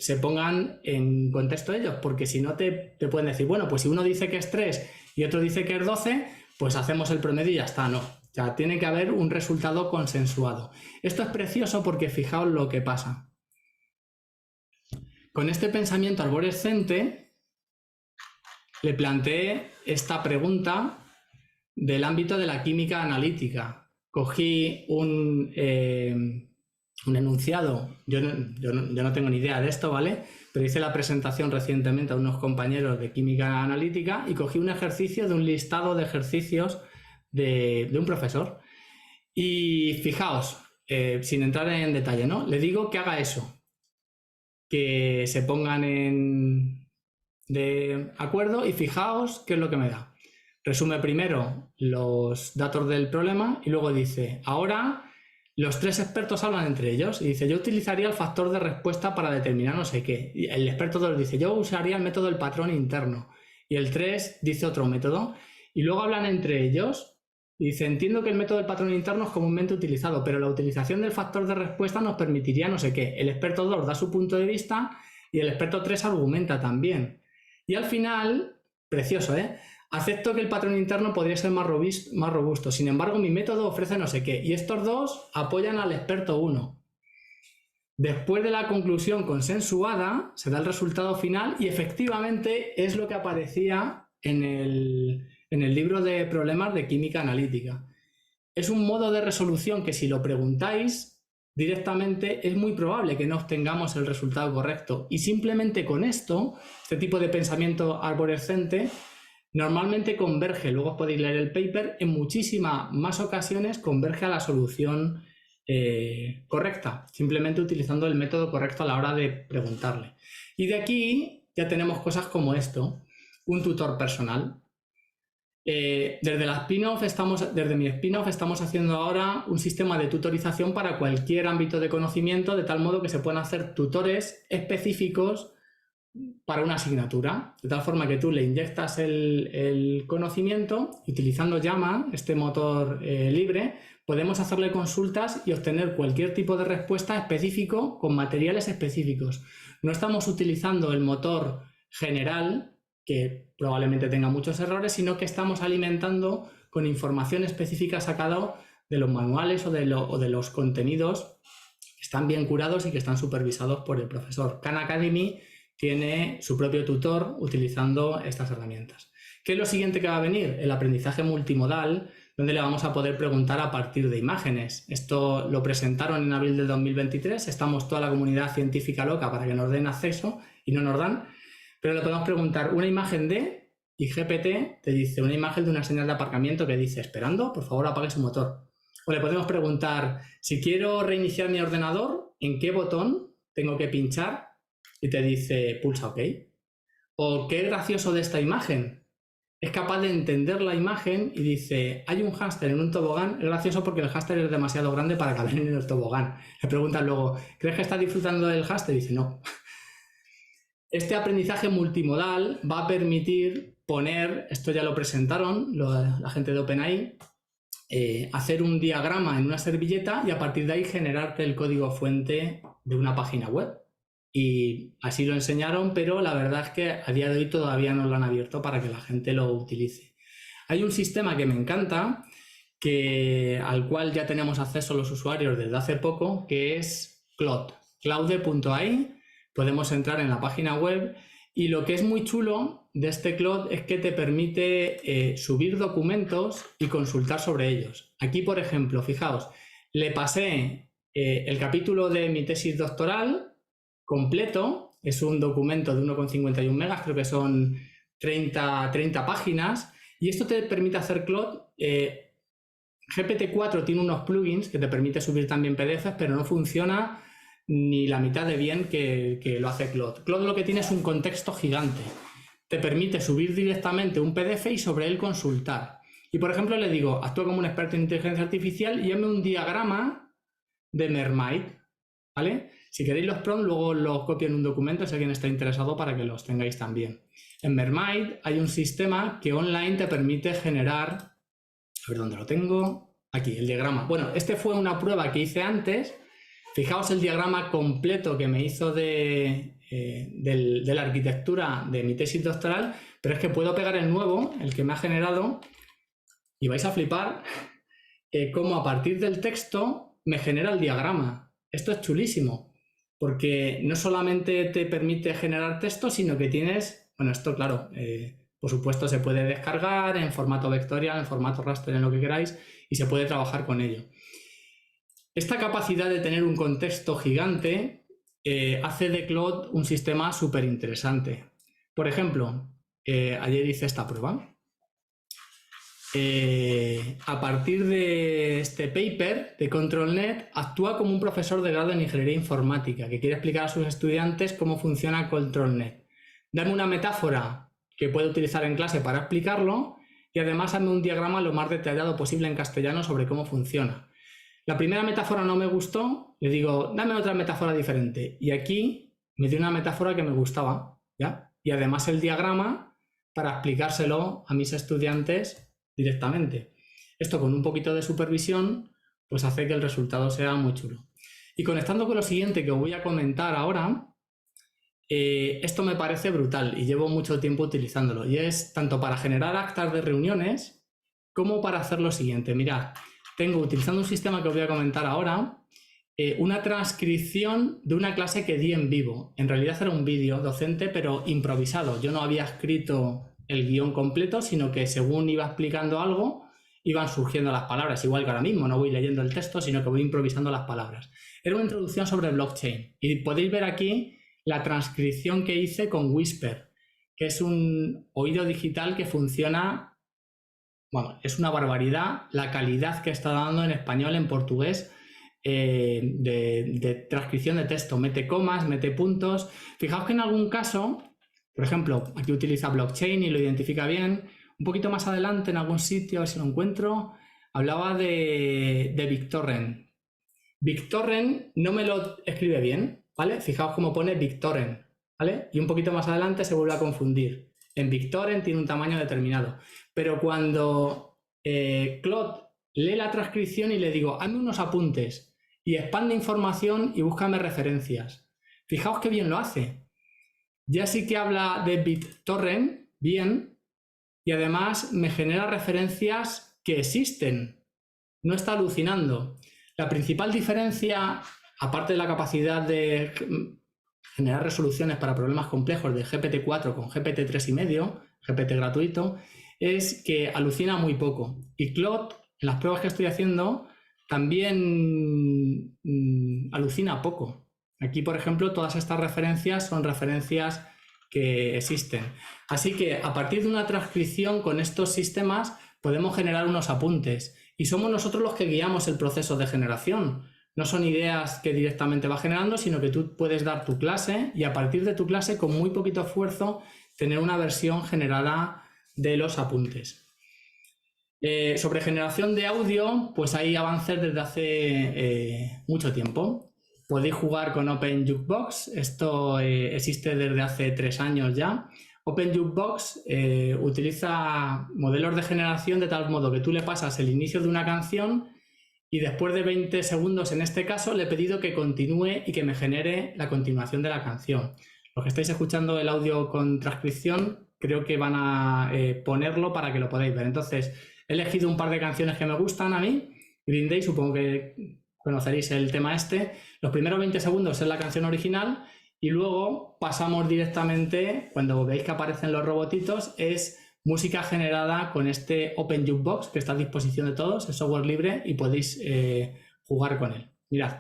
se pongan en contexto ellos, porque si no te pueden decir, bueno, pues si uno dice que es 3 y otro dice que es 12, pues hacemos el promedio y ya está, no. O sea, tiene que haber un resultado consensuado. Esto es precioso porque fijaos lo que pasa. Con este pensamiento arborescente le planteé esta pregunta del ámbito de la química analítica. Cogí un enunciado, yo no tengo ni idea de esto, ¿vale? Pero hice la presentación recientemente a unos compañeros de química analítica y cogí un ejercicio de un listado de ejercicios de un profesor. Y fijaos, sin entrar en detalle, ¿no? Le digo que haga eso, que se pongan de acuerdo y fijaos qué es lo que me da. Resume primero los datos del problema y luego dice, ahora los 3 expertos hablan entre ellos y dice, yo utilizaría el factor de respuesta para determinar no sé qué. Y el experto 2 dice, yo usaría el método del patrón interno. Y el 3 dice otro método. Y luego hablan entre ellos Dice, entiendo que el método del patrón interno es comúnmente utilizado, pero la utilización del factor de respuesta nos permitiría no sé qué. El experto 2 da su punto de vista y el experto 3 argumenta también. Y al final, precioso, acepto que el patrón interno podría ser más robusto. Sin embargo, mi método ofrece no sé qué. Y estos dos apoyan al experto 1. Después de la conclusión consensuada, se da el resultado final y efectivamente es lo que aparecía en el libro de problemas de química analítica. Es un modo de resolución que si lo preguntáis directamente es muy probable que no obtengamos el resultado correcto. Y simplemente con esto, este tipo de pensamiento arborescente, normalmente converge, luego podéis leer el paper, en muchísimas más ocasiones converge a la solución correcta, simplemente utilizando el método correcto a la hora de preguntarle. Y de aquí ya tenemos cosas como esto, un tutor personal. Desde mi spin-off estamos haciendo ahora un sistema de tutorización para cualquier ámbito de conocimiento, de tal modo que se puedan hacer tutores específicos para una asignatura, de tal forma que tú le inyectas el conocimiento, utilizando Llama, este motor libre, podemos hacerle consultas y obtener cualquier tipo de respuesta específico con materiales específicos. No estamos utilizando el motor general, que probablemente tenga muchos errores, sino que estamos alimentando con información específica sacada de los manuales o de los contenidos que están bien curados y que están supervisados por el profesor. Khan Academy tiene su propio tutor utilizando estas herramientas. ¿Qué es lo siguiente que va a venir? El aprendizaje multimodal, donde le vamos a poder preguntar a partir de imágenes. Esto lo presentaron en abril del 2023, estamos toda la comunidad científica loca para que nos den acceso y no nos dan, pero le podemos preguntar una imagen de, y GPT te dice una imagen de una señal de aparcamiento que dice, esperando, por favor apague su motor. O le podemos preguntar, si quiero reiniciar mi ordenador, ¿en qué botón tengo que pinchar? Y te dice, pulsa OK. O qué gracioso de esta imagen. Es capaz de entender la imagen y dice, hay un hámster en un tobogán. Es gracioso porque el hámster es demasiado grande para caber en el tobogán. Le preguntan luego, ¿crees que está disfrutando del hámster? Y dice, no. Este aprendizaje multimodal va a permitir poner, esto ya lo presentaron la gente de OpenAI, hacer un diagrama en una servilleta y a partir de ahí generarte el código fuente de una página web. Y así lo enseñaron, pero la verdad es que a día de hoy todavía no lo han abierto para que la gente lo utilice. Hay un sistema que me encanta, al cual ya tenemos acceso los usuarios desde hace poco, que es Claude. Claude.ai. Podemos entrar en la página web y lo que es muy chulo de este Claude es que te permite subir documentos y consultar sobre ellos. Aquí, por ejemplo, fijaos, le pasé el capítulo de mi tesis doctoral completo, es un documento de 1,51 megas, creo que son 30 páginas, y esto te permite hacer Claude. GPT-4 tiene unos plugins que te permite subir también PDFs, pero no funciona ni la mitad de bien que lo hace Claude. Claude lo que tiene es un contexto gigante. Te permite subir directamente un PDF y sobre él consultar. Y por ejemplo le digo, actúa como un experto en inteligencia artificial y hazme un diagrama de Mermaid, ¿vale? Si queréis los prompts, luego los copio en un documento si alguien está interesado para que los tengáis también. En Mermaid hay un sistema que online te permite generar, a ver dónde lo tengo, aquí, el diagrama. Bueno, este fue una prueba que hice antes. Fijaos el diagrama completo que me hizo de la arquitectura de mi tesis doctoral, pero es que puedo pegar el nuevo, el que me ha generado, y vais a flipar cómo a partir del texto me genera el diagrama. Esto es chulísimo. Porque no solamente te permite generar texto, sino que tienes, bueno, esto claro, por supuesto se puede descargar en formato vectorial, en formato raster, en lo que queráis, y se puede trabajar con ello. Esta capacidad de tener un contexto gigante hace de Claude un sistema súper interesante. Por ejemplo, ayer hice esta prueba. A partir de este paper de ControlNet, actúa como un profesor de grado en Ingeniería Informática que quiere explicar a sus estudiantes cómo funciona ControlNet. Dame una metáfora que pueda utilizar en clase para explicarlo y además hazme un diagrama lo más detallado posible en castellano sobre cómo funciona. La primera metáfora no me gustó, le digo, dame otra metáfora diferente. Y aquí me dio una metáfora que me gustaba, ¿ya? Y además el diagrama para explicárselo a mis estudiantes directamente. Esto con un poquito de supervisión pues hace que el resultado sea muy chulo. Y conectando con lo siguiente que os voy a comentar ahora, esto me parece brutal y llevo mucho tiempo utilizándolo, y es tanto para generar actas de reuniones como para hacer lo siguiente. Mirad, tengo, utilizando un sistema que os voy a comentar ahora, una transcripción de una clase que di en vivo. En realidad era un vídeo docente, pero improvisado. Yo no había escrito el guión completo, sino que según iba explicando algo, iban surgiendo las palabras. Igual que ahora mismo, no voy leyendo el texto, sino que voy improvisando las palabras. Era una introducción sobre blockchain. Y podéis ver aquí la transcripción que hice con Whisper, que es un oído digital que funciona, bueno, es una barbaridad la calidad que está dando en español, en portugués, de transcripción de texto. Mete comas, mete puntos. Fijaos que en algún caso, por ejemplo, aquí utiliza blockchain y lo identifica bien. Un poquito más adelante, en algún sitio, a ver si lo encuentro, hablaba de BitTorrent. BitTorrent no me lo escribe bien, ¿vale? Fijaos cómo pone BitTorrent, ¿vale? Y un poquito más adelante se vuelve a confundir. En BitTorrent tiene un tamaño determinado. Pero cuando Claude lee la transcripción y le digo, hazme unos apuntes y expande información y búscame referencias. Fijaos qué bien lo hace. Ya sí que habla de BitTorrent bien y además me genera referencias que existen. No está alucinando. La principal diferencia, aparte de la capacidad de generar resoluciones para problemas complejos de GPT-4 con GPT-3,5, GPT gratuito, es que alucina muy poco. Y Claude, en las pruebas que estoy haciendo, también alucina poco. Aquí, por ejemplo, todas estas referencias son referencias que existen. Así que a partir de una transcripción con estos sistemas podemos generar unos apuntes y somos nosotros los que guiamos el proceso de generación. No son ideas que directamente va generando, sino que tú puedes dar tu clase y a partir de tu clase, con muy poquito esfuerzo, tener una versión generada de los apuntes. Sobre generación de audio, pues hay avances desde hace mucho tiempo. Podéis jugar con Open Jukebox, esto existe desde hace 3 años ya. Open Jukebox utiliza modelos de generación de tal modo que tú le pasas el inicio de una canción y después de 20 segundos, en este caso, le he pedido que continúe y que me genere la continuación de la canción. Los que estáis escuchando el audio con transcripción, creo que van a ponerlo para que lo podáis ver. Entonces, he elegido un par de canciones que me gustan a mí. Green Day, supongo que conoceréis el tema este. Los primeros 20 segundos es la canción original y luego pasamos directamente, cuando veis que aparecen los robotitos, es música generada con este Open Jukebox que está a disposición de todos, es software libre y podéis jugar con él. Mirad.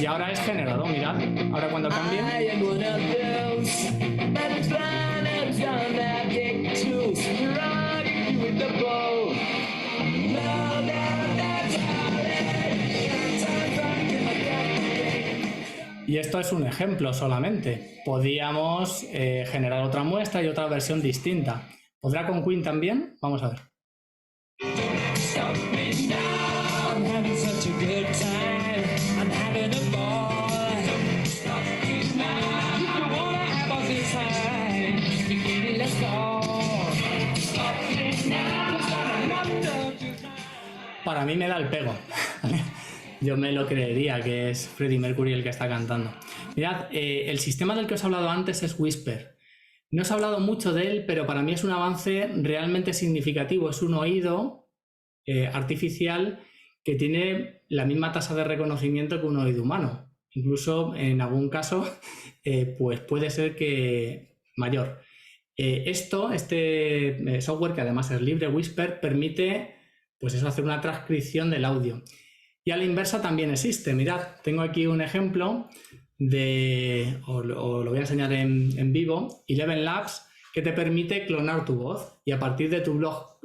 Y ahora es generado, mirad. Ahora cuando cambie. Y esto es un ejemplo solamente. Podíamos generar otra muestra y otra versión distinta. ¿Podrá con Queen también? Vamos a ver. Para mí me da el pego. Yo me lo creería que es Freddie Mercury el que está cantando. Mirad, el sistema del que os he hablado antes es Whisper. No os he hablado mucho de él, pero para mí es un avance realmente significativo. Es un oído artificial que tiene la misma tasa de reconocimiento que un oído humano. Incluso en algún caso, pues puede ser que mayor. Este software, que además es libre, Whisper, permite pues eso, hacer una transcripción del audio. Y a la inversa también existe. Mirad, tengo aquí un ejemplo os lo voy a enseñar en vivo, Eleven Labs, que te permite clonar tu voz. Y a partir de tu voz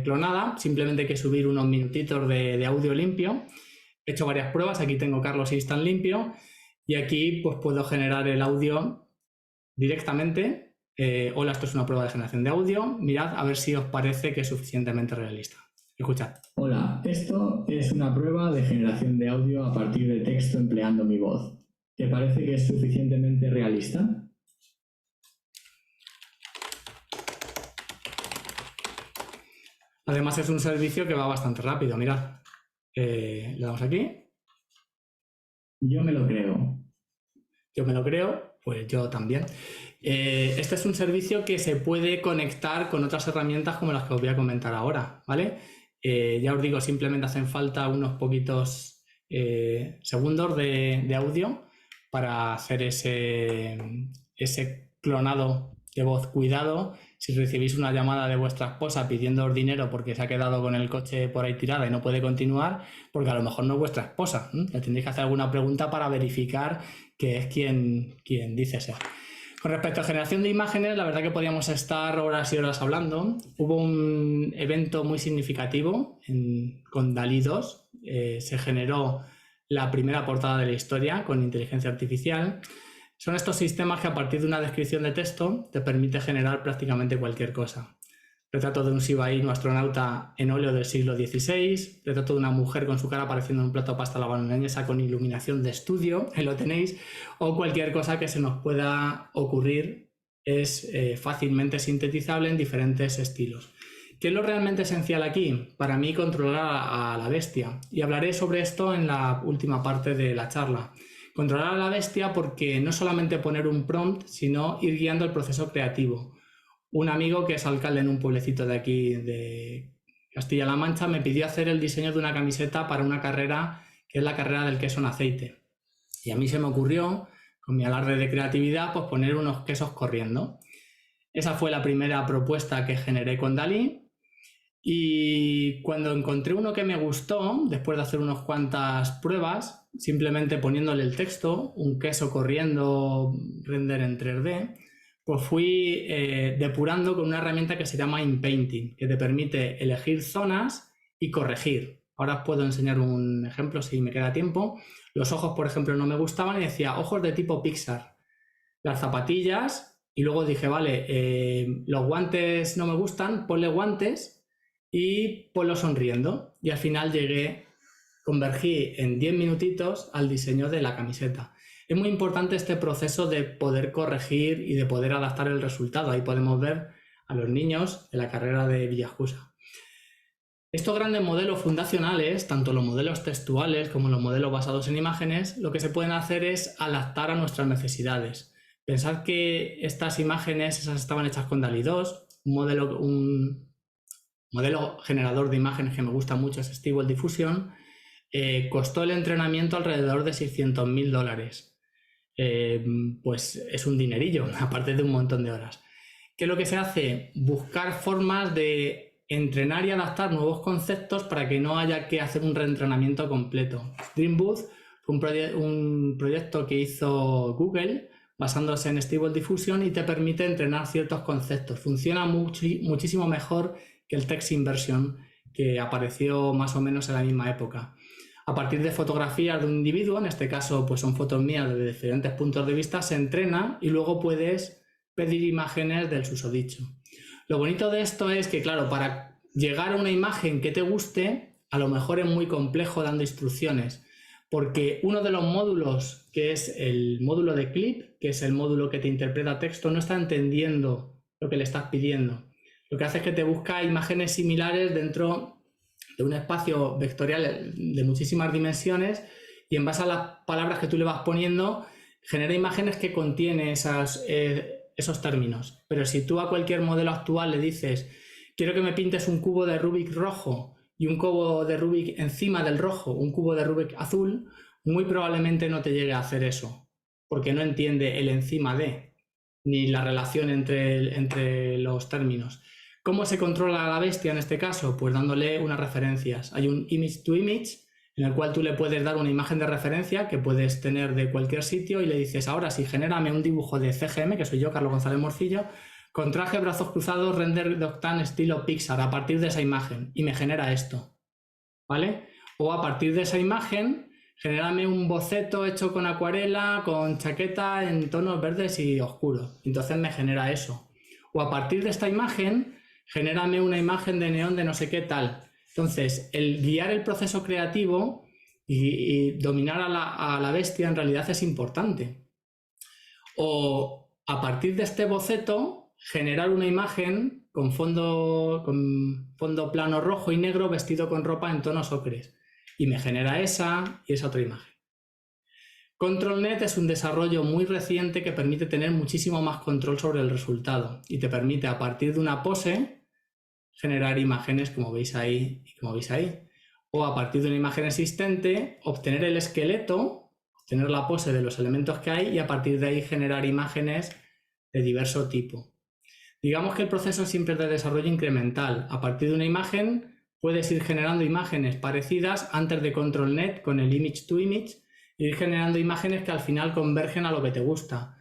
clonada, simplemente hay que subir unos minutitos de audio limpio. He hecho varias pruebas, aquí tengo Carlos Instant limpio y aquí pues puedo generar el audio directamente. Hola, esto es una prueba de generación de audio. Mirad a ver si os parece que es suficientemente realista. Escuchad. Hola, esto es una prueba de generación de audio a partir de texto empleando mi voz. ¿Te parece que es suficientemente realista? Además es un servicio que va bastante rápido, mirad. Le damos aquí. Yo me lo creo. Yo me lo creo, pues yo también. Este es un servicio que se puede conectar con otras herramientas como las que os voy a comentar ahora, ¿vale? Ya os digo, simplemente hacen falta unos poquitos segundos de audio para hacer ese clonado de voz. Cuidado si recibís una llamada de vuestra esposa pidiéndoos dinero porque se ha quedado con el coche por ahí tirada y no puede continuar, porque a lo mejor no es vuestra esposa. Le tendréis que hacer alguna pregunta para verificar que es quien dice ser. Con respecto a generación de imágenes, la verdad que podíamos estar horas y horas hablando. Hubo un evento muy significativo con DALL-E 2. Se generó la primera portada de la historia con inteligencia artificial. Son estos sistemas que a partir de una descripción de texto te permite generar prácticamente cualquier cosa. Retrato de un Shiba Inu astronauta en óleo del siglo XVI, retrato de una mujer con su cara apareciendo en un plato de pasta a la boloñesa con iluminación de estudio, ahí lo tenéis, o cualquier cosa que se nos pueda ocurrir es fácilmente sintetizable en diferentes estilos. ¿Qué es lo realmente esencial aquí? Para mí, controlar a la bestia. Y hablaré sobre esto en la última parte de la charla. Controlar a la bestia porque no solamente poner un prompt, sino ir guiando el proceso creativo. Un amigo que es alcalde en un pueblecito de aquí de Castilla-La Mancha me pidió hacer el diseño de una camiseta para una carrera que es la carrera del queso en aceite. Y a mí se me ocurrió, con mi alarde de creatividad, pues poner unos quesos corriendo. Esa fue la primera propuesta que generé con DALL-E. Y cuando encontré uno que me gustó, después de hacer unas cuantas pruebas, simplemente poniéndole el texto, un queso corriendo, render en 3D, pues fui depurando con una herramienta que se llama InPainting, que te permite elegir zonas y corregir. Ahora os puedo enseñar un ejemplo si me queda tiempo. Los ojos, por ejemplo, no me gustaban y decía ojos de tipo Pixar. Las zapatillas, y luego dije, vale, los guantes no me gustan, ponle guantes y ponlo sonriendo. Y al final convergí en 10 minutitos al diseño de la camiseta. Es muy importante este proceso de poder corregir y de poder adaptar el resultado. Ahí podemos ver a los niños de la carrera de Villajosa. Estos grandes modelos fundacionales, tanto los modelos textuales como los modelos basados en imágenes, lo que se pueden hacer es adaptar a nuestras necesidades. Pensad que estas imágenes esas estaban hechas con DALL-E 2, un modelo generador de imágenes que me gusta mucho es Stable Diffusion. Costó el entrenamiento alrededor de $600.000. Pues es un dinerillo, aparte de un montón de horas. ¿Qué es lo que se hace? Buscar formas de entrenar y adaptar nuevos conceptos para que no haya que hacer un reentrenamiento completo. Dreambooth fue un proyecto que hizo Google basándose en Stable Diffusion y te permite entrenar ciertos conceptos. Funciona muchísimo mejor que el Text Inversion, que apareció más o menos en la misma época. A partir de fotografías de un individuo, en este caso pues son fotos mías de diferentes puntos de vista, se entrena y luego puedes pedir imágenes del susodicho. Lo bonito de esto es que, claro, para llegar a una imagen que te guste, a lo mejor es muy complejo dando instrucciones, porque uno de los módulos, que es el módulo de clip, que es el módulo que te interpreta texto, no está entendiendo lo que le estás pidiendo. Lo que hace es que te busca imágenes similares dentro de un espacio vectorial de muchísimas dimensiones y en base a las palabras que tú le vas poniendo genera imágenes que contienen esos términos. Pero si tú a cualquier modelo actual le dices quiero que me pintes un cubo de Rubik rojo y un cubo de Rubik encima del rojo, un cubo de Rubik azul, muy probablemente no te llegue a hacer eso porque no entiende el encima de ni la relación entre los términos. ¿Cómo se controla a la bestia en este caso? Pues dándole unas referencias. Hay un image to image en el cual tú le puedes dar una imagen de referencia que puedes tener de cualquier sitio y le dices ahora sí, genérame un dibujo de CGM, que soy yo, Carlos González Morcillo, con traje, brazos cruzados, render de Octane estilo Pixar a partir de esa imagen y me genera esto, ¿vale? O a partir de esa imagen, genérame un boceto hecho con acuarela, con chaqueta en tonos verdes y oscuros. Entonces me genera eso. O a partir de esta imagen, genérame una imagen de neón de no sé qué tal. Entonces, el guiar el proceso creativo Y dominar a la bestia en realidad es importante. O a partir de este boceto, generar una imagen con fondo plano rojo y negro vestido con ropa en tonos ocres. Y me genera esa y esa otra imagen. ControlNet es un desarrollo muy reciente que permite tener muchísimo más control sobre el resultado y te permite a partir de una pose generar imágenes como veis ahí y como veis ahí. O a partir de una imagen existente obtener el esqueleto, obtener la pose de los elementos que hay y a partir de ahí generar imágenes de diverso tipo. Digamos que el proceso siempre es de desarrollo incremental. A partir de una imagen puedes ir generando imágenes parecidas antes de ControlNet con el Image to Image, ir generando imágenes que al final convergen a lo que te gusta.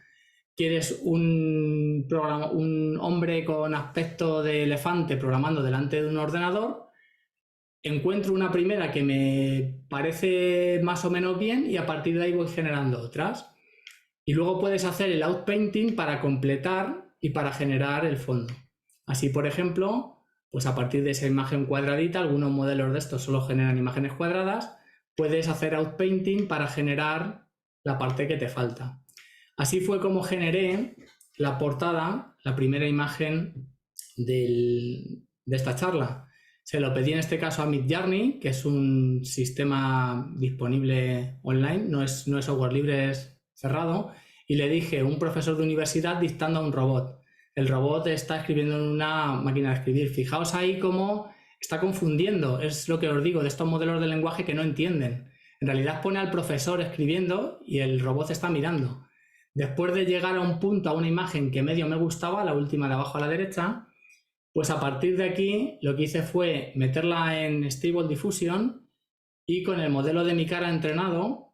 ¿Quieres un hombre con aspecto de elefante programando delante de un ordenador? Encuentro una primera que me parece más o menos bien y a partir de ahí voy generando otras. Y luego puedes hacer el outpainting para completar y para generar el fondo. Así, por ejemplo, pues a partir de esa imagen cuadradita, algunos modelos de estos solo generan imágenes cuadradas, puedes hacer outpainting para generar la parte que te falta. Así fue como generé la portada, la primera imagen de esta charla. Se lo pedí en este caso a Midjourney, que es un sistema disponible online, no es software libre, es cerrado, y le dije, un profesor de universidad dictando a un robot. El robot está escribiendo en una máquina de escribir. Fijaos ahí cómo está confundiendo, es lo que os digo, de estos modelos de lenguaje que no entienden. En realidad pone al profesor escribiendo y el robot está mirando. Después de llegar a un punto, a una imagen que medio me gustaba, la última de abajo a la derecha, pues a partir de aquí lo que hice fue meterla en Stable Diffusion y con el modelo de mi cara entrenado,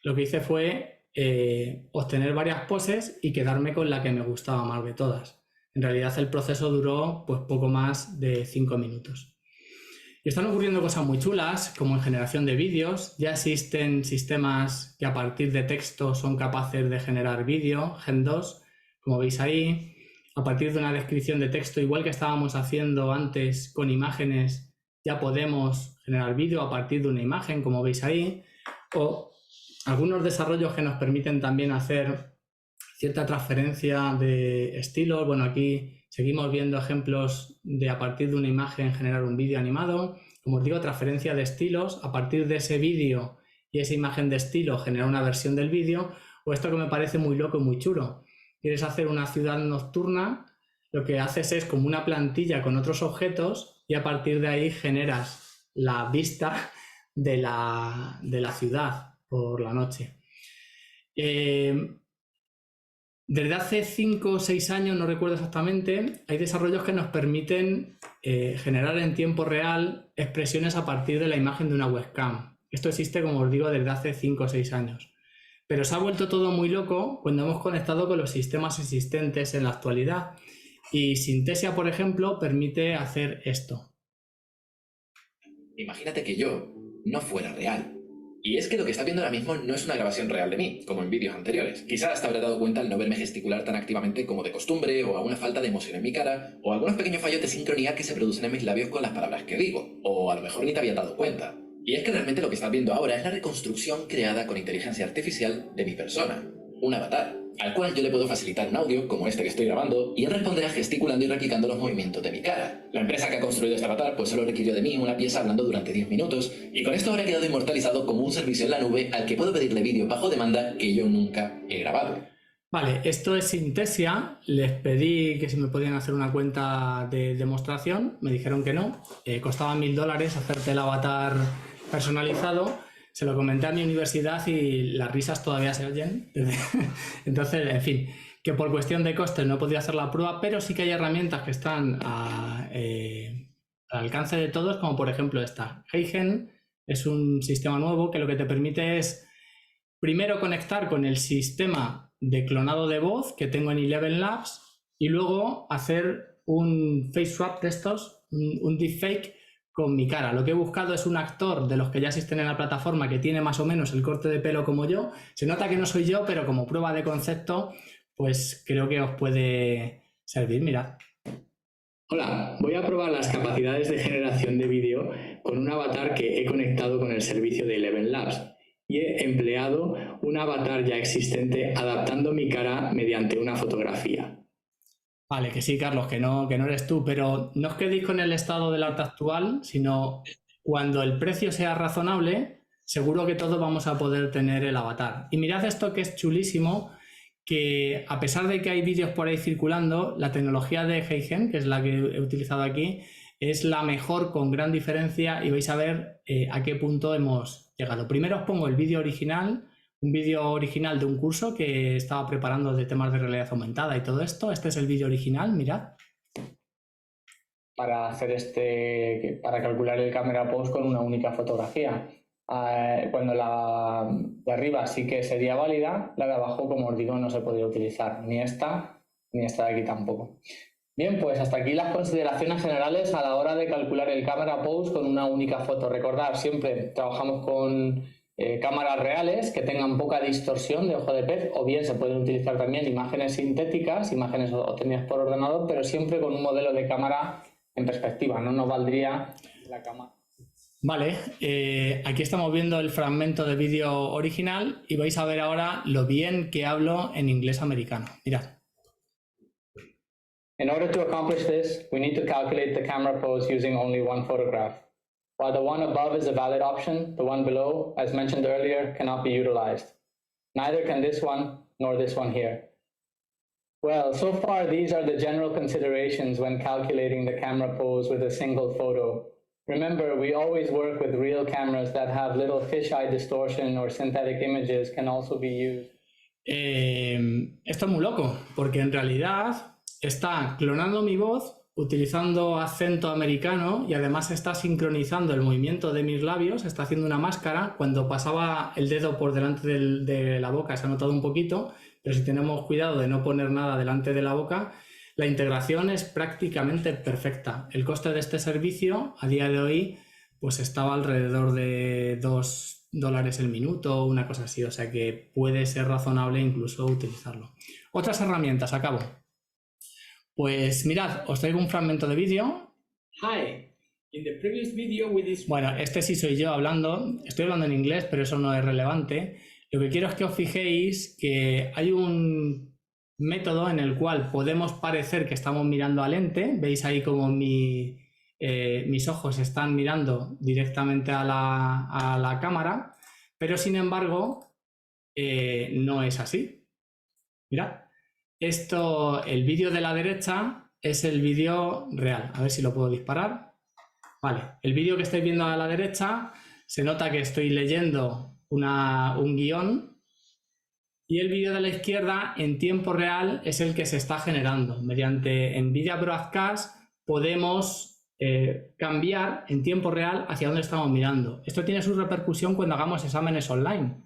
lo que hice fue obtener varias poses y quedarme con la que me gustaba más de todas. En realidad el proceso duró pues poco más de 5 minutos. Y están ocurriendo cosas muy chulas, como en generación de vídeos. Ya existen sistemas que a partir de texto son capaces de generar vídeo, Gen 2, como veis ahí. A partir de una descripción de texto, igual que estábamos haciendo antes con imágenes, ya podemos generar vídeo a partir de una imagen, como veis ahí. O algunos desarrollos que nos permiten también hacer cierta transferencia de estilos. Bueno, aquí seguimos viendo ejemplos de a partir de una imagen generar un vídeo animado. Como os digo, transferencia de estilos. A partir de ese vídeo y esa imagen de estilo generar una versión del vídeo. O esto que me parece muy loco y muy chulo. Quieres hacer una ciudad nocturna, lo que haces es como una plantilla con otros objetos y a partir de ahí generas la vista de la ciudad por la noche. Desde hace 5 o 6 años, no recuerdo exactamente, hay desarrollos que nos permiten generar en tiempo real expresiones a partir de la imagen de una webcam. Esto existe, como os digo, desde hace 5 o 6 años. Pero se ha vuelto todo muy loco cuando hemos conectado con los sistemas existentes en la actualidad. Y Synthesia, por ejemplo, permite hacer esto. Imagínate que yo no fuera real. Y es que lo que está viendo ahora mismo no es una grabación real de mí, como en vídeos anteriores. Quizás te habrá dado cuenta al no verme gesticular tan activamente como de costumbre, o alguna falta de emoción en mi cara, o algunos pequeños fallos de sincronía que se producen en mis labios con las palabras que digo, o a lo mejor ni te habías dado cuenta. Y es que realmente lo que estás viendo ahora es la reconstrucción creada con inteligencia artificial de mi persona, un avatar, al cual yo le puedo facilitar un audio, como este que estoy grabando, y él responderá gesticulando y replicando los movimientos de mi cara. La empresa que ha construido este avatar pues solo requirió de mí una pieza hablando durante 10 minutos, y con esto habrá quedado inmortalizado como un servicio en la nube al que puedo pedirle vídeo bajo demanda que yo nunca he grabado. Vale, esto es Synthesia. Les pedí que si me podían hacer una cuenta de demostración, me dijeron que no. Costaba $1000 hacerte el avatar personalizado. Se lo comenté a mi universidad y las risas todavía se oyen. Entonces, en fin, que por cuestión de costes no he podido hacer la prueba, pero sí que hay herramientas que están al alcance de todos, como por ejemplo esta. Heigen es un sistema nuevo que lo que te permite es primero conectar con el sistema de clonado de voz que tengo en Eleven Labs y luego hacer un face swap de estos, un deepfake con mi cara. Lo que he buscado es un actor de los que ya existen en la plataforma que tiene más o menos el corte de pelo como yo. Se nota que no soy yo, pero como prueba de concepto, pues creo que os puede servir. Mirad. Hola, voy a probar las capacidades de generación de vídeo con un avatar que he conectado con el servicio de Eleven Labs y he empleado un avatar ya existente adaptando mi cara mediante una fotografía. Vale, que sí, Carlos, que no eres tú, pero no os quedéis con el estado del arte actual, sino cuando el precio sea razonable, seguro que todos vamos a poder tener el avatar. Y mirad esto que es chulísimo, que a pesar de que hay vídeos por ahí circulando, la tecnología de Heigen, que es la que he utilizado aquí, es la mejor con gran diferencia y vais a ver a qué punto hemos llegado. Primero os pongo el vídeo original, un vídeo original de un curso que estaba preparando de temas de realidad aumentada y todo esto. Este es el vídeo original, mirad. Para hacer para calcular el camera pose con una única fotografía. Cuando la de arriba sí que sería válida, la de abajo, como os digo, no se podría utilizar, ni esta de aquí tampoco. Bien, pues hasta aquí las consideraciones generales a la hora de calcular el camera pose con una única foto. Recordad, siempre trabajamos con cámaras reales que tengan poca distorsión de ojo de pez, o bien se pueden utilizar también imágenes sintéticas, imágenes obtenidas por ordenador, pero siempre con un modelo de cámara en perspectiva, no nos valdría la cámara. Vale, aquí estamos viendo el fragmento de vídeo original y vais a ver ahora lo bien que hablo en inglés americano. Mirad. In order to accomplish this, we need to calculate the camera pose using only one photograph. While the one above is a valid option, the one below, as mentioned earlier, cannot be utilized. Neither can this one, nor this one here. Well, so far these are the general considerations when calculating the camera pose with a single photo. Remember, we always work with real cameras that have little fisheye distortion or synthetic images can also be used. Esto es muy loco, porque en realidad está clonando mi voz, utilizando acento americano y además está sincronizando el movimiento de mis labios, está haciendo una máscara. Cuando pasaba el dedo por delante de la boca se ha notado un poquito, pero si tenemos cuidado de no poner nada delante de la boca, la integración es prácticamente perfecta. El coste de este servicio a día de hoy pues estaba alrededor de $2 el minuto, una cosa así, o sea que puede ser razonable incluso utilizarlo. Otras herramientas, acabo. Pues mirad, os traigo un fragmento de vídeo. Hi. In the previous video with this... Bueno, este sí soy yo hablando. Estoy hablando en inglés, pero eso no es relevante. Lo que quiero es que os fijéis que hay un método en el cual podemos parecer que estamos mirando al lente. Veis ahí como mis ojos están mirando directamente a la cámara, pero sin embargo no es así. Mirad. El vídeo de la derecha es el vídeo real. A ver si lo puedo disparar. Vale, el vídeo que estáis viendo a la derecha se nota que estoy leyendo un guión y el vídeo de la izquierda en tiempo real es el que se está generando. Mediante NVIDIA Broadcast podemos cambiar en tiempo real hacia dónde estamos mirando. Esto tiene su repercusión cuando hagamos exámenes online.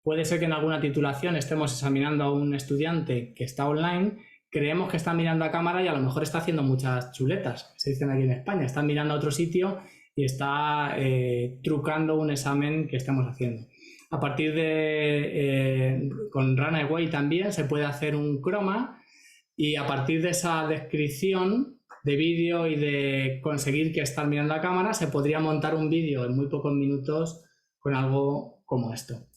Puede ser que en alguna titulación estemos examinando a un estudiante que está online, creemos que está mirando a cámara y a lo mejor está haciendo muchas chuletas, se dicen aquí en España, está mirando a otro sitio y está trucando un examen que estemos haciendo. A partir con Runaway también se puede hacer un croma y a partir de esa descripción de vídeo y de conseguir que están mirando a cámara se podría montar un vídeo en muy pocos minutos con algo como esto.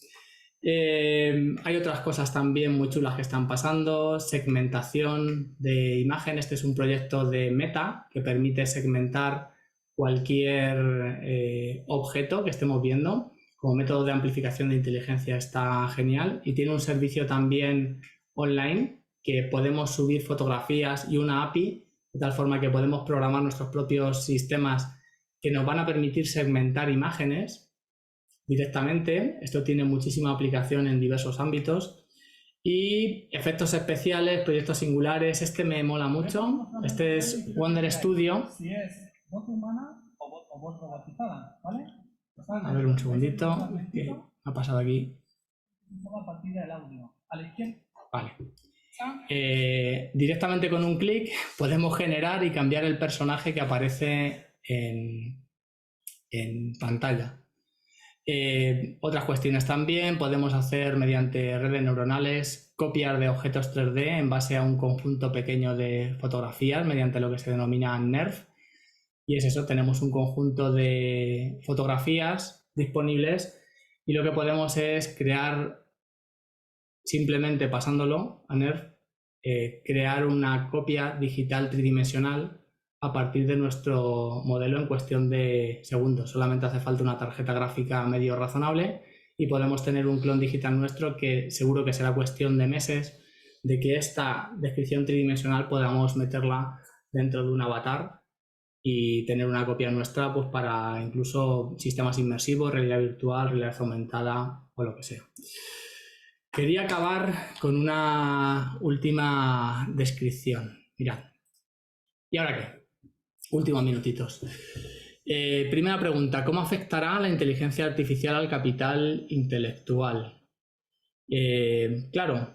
Hay otras cosas también muy chulas que están pasando, segmentación de imagen. Este es un proyecto de Meta que permite segmentar cualquier objeto que estemos viendo. Como método de amplificación de inteligencia está genial y tiene un servicio también online que podemos subir fotografías y una API de tal forma que podemos programar nuestros propios sistemas que nos van a permitir segmentar imágenes directamente. Esto tiene muchísima aplicación en diversos ámbitos y efectos especiales, proyectos singulares. Este me mola mucho. Este es Wonder Studio. Si es voz humana o voz robotizada, ¿vale? A ver un segundito. ¿Qué ha pasado aquí? A partir del audio. A la izquierda. Vale. Directamente con un clic podemos generar y cambiar el personaje que aparece en pantalla. Otras cuestiones también, podemos hacer mediante redes neuronales copias de objetos 3D en base a un conjunto pequeño de fotografías mediante lo que se denomina NERF. Y es eso, tenemos un conjunto de fotografías disponibles y lo que podemos es crear, simplemente pasándolo a NERF, crear una copia digital tridimensional a partir de nuestro modelo en cuestión de segundos. Solamente hace falta una tarjeta gráfica medio razonable y podemos tener un clon digital nuestro que seguro que será cuestión de meses de que esta descripción tridimensional podamos meterla dentro de un avatar y tener una copia nuestra pues para incluso sistemas inmersivos, realidad virtual, realidad aumentada o lo que sea. Quería acabar con una última descripción. Mirad. ¿Y ahora qué? Últimos minutitos. Primera pregunta, ¿cómo afectará la inteligencia artificial al capital intelectual? Claro,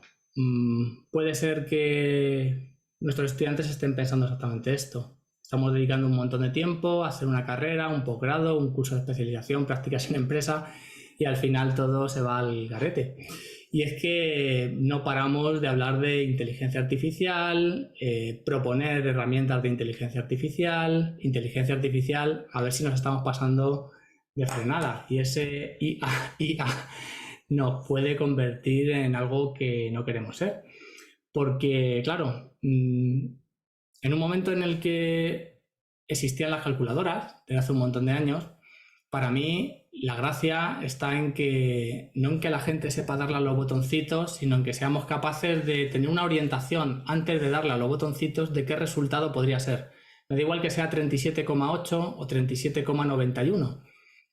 puede ser que nuestros estudiantes estén pensando exactamente esto. Estamos dedicando un montón de tiempo a hacer una carrera, un posgrado, un curso de especialización, prácticas en empresa y al final todo se va al garete. Y es que no paramos de hablar de inteligencia artificial, proponer herramientas de inteligencia artificial, a ver si nos estamos pasando de frenada. Y ese IA nos puede convertir en algo que no queremos ser. Porque, claro, en un momento en el que existían las calculadoras, desde hace un montón de años, para mí la gracia está en que no en que la gente sepa darle a los botoncitos, sino en que seamos capaces de tener una orientación antes de darle a los botoncitos de qué resultado podría ser. Me da igual que sea 37,8 o 37,91.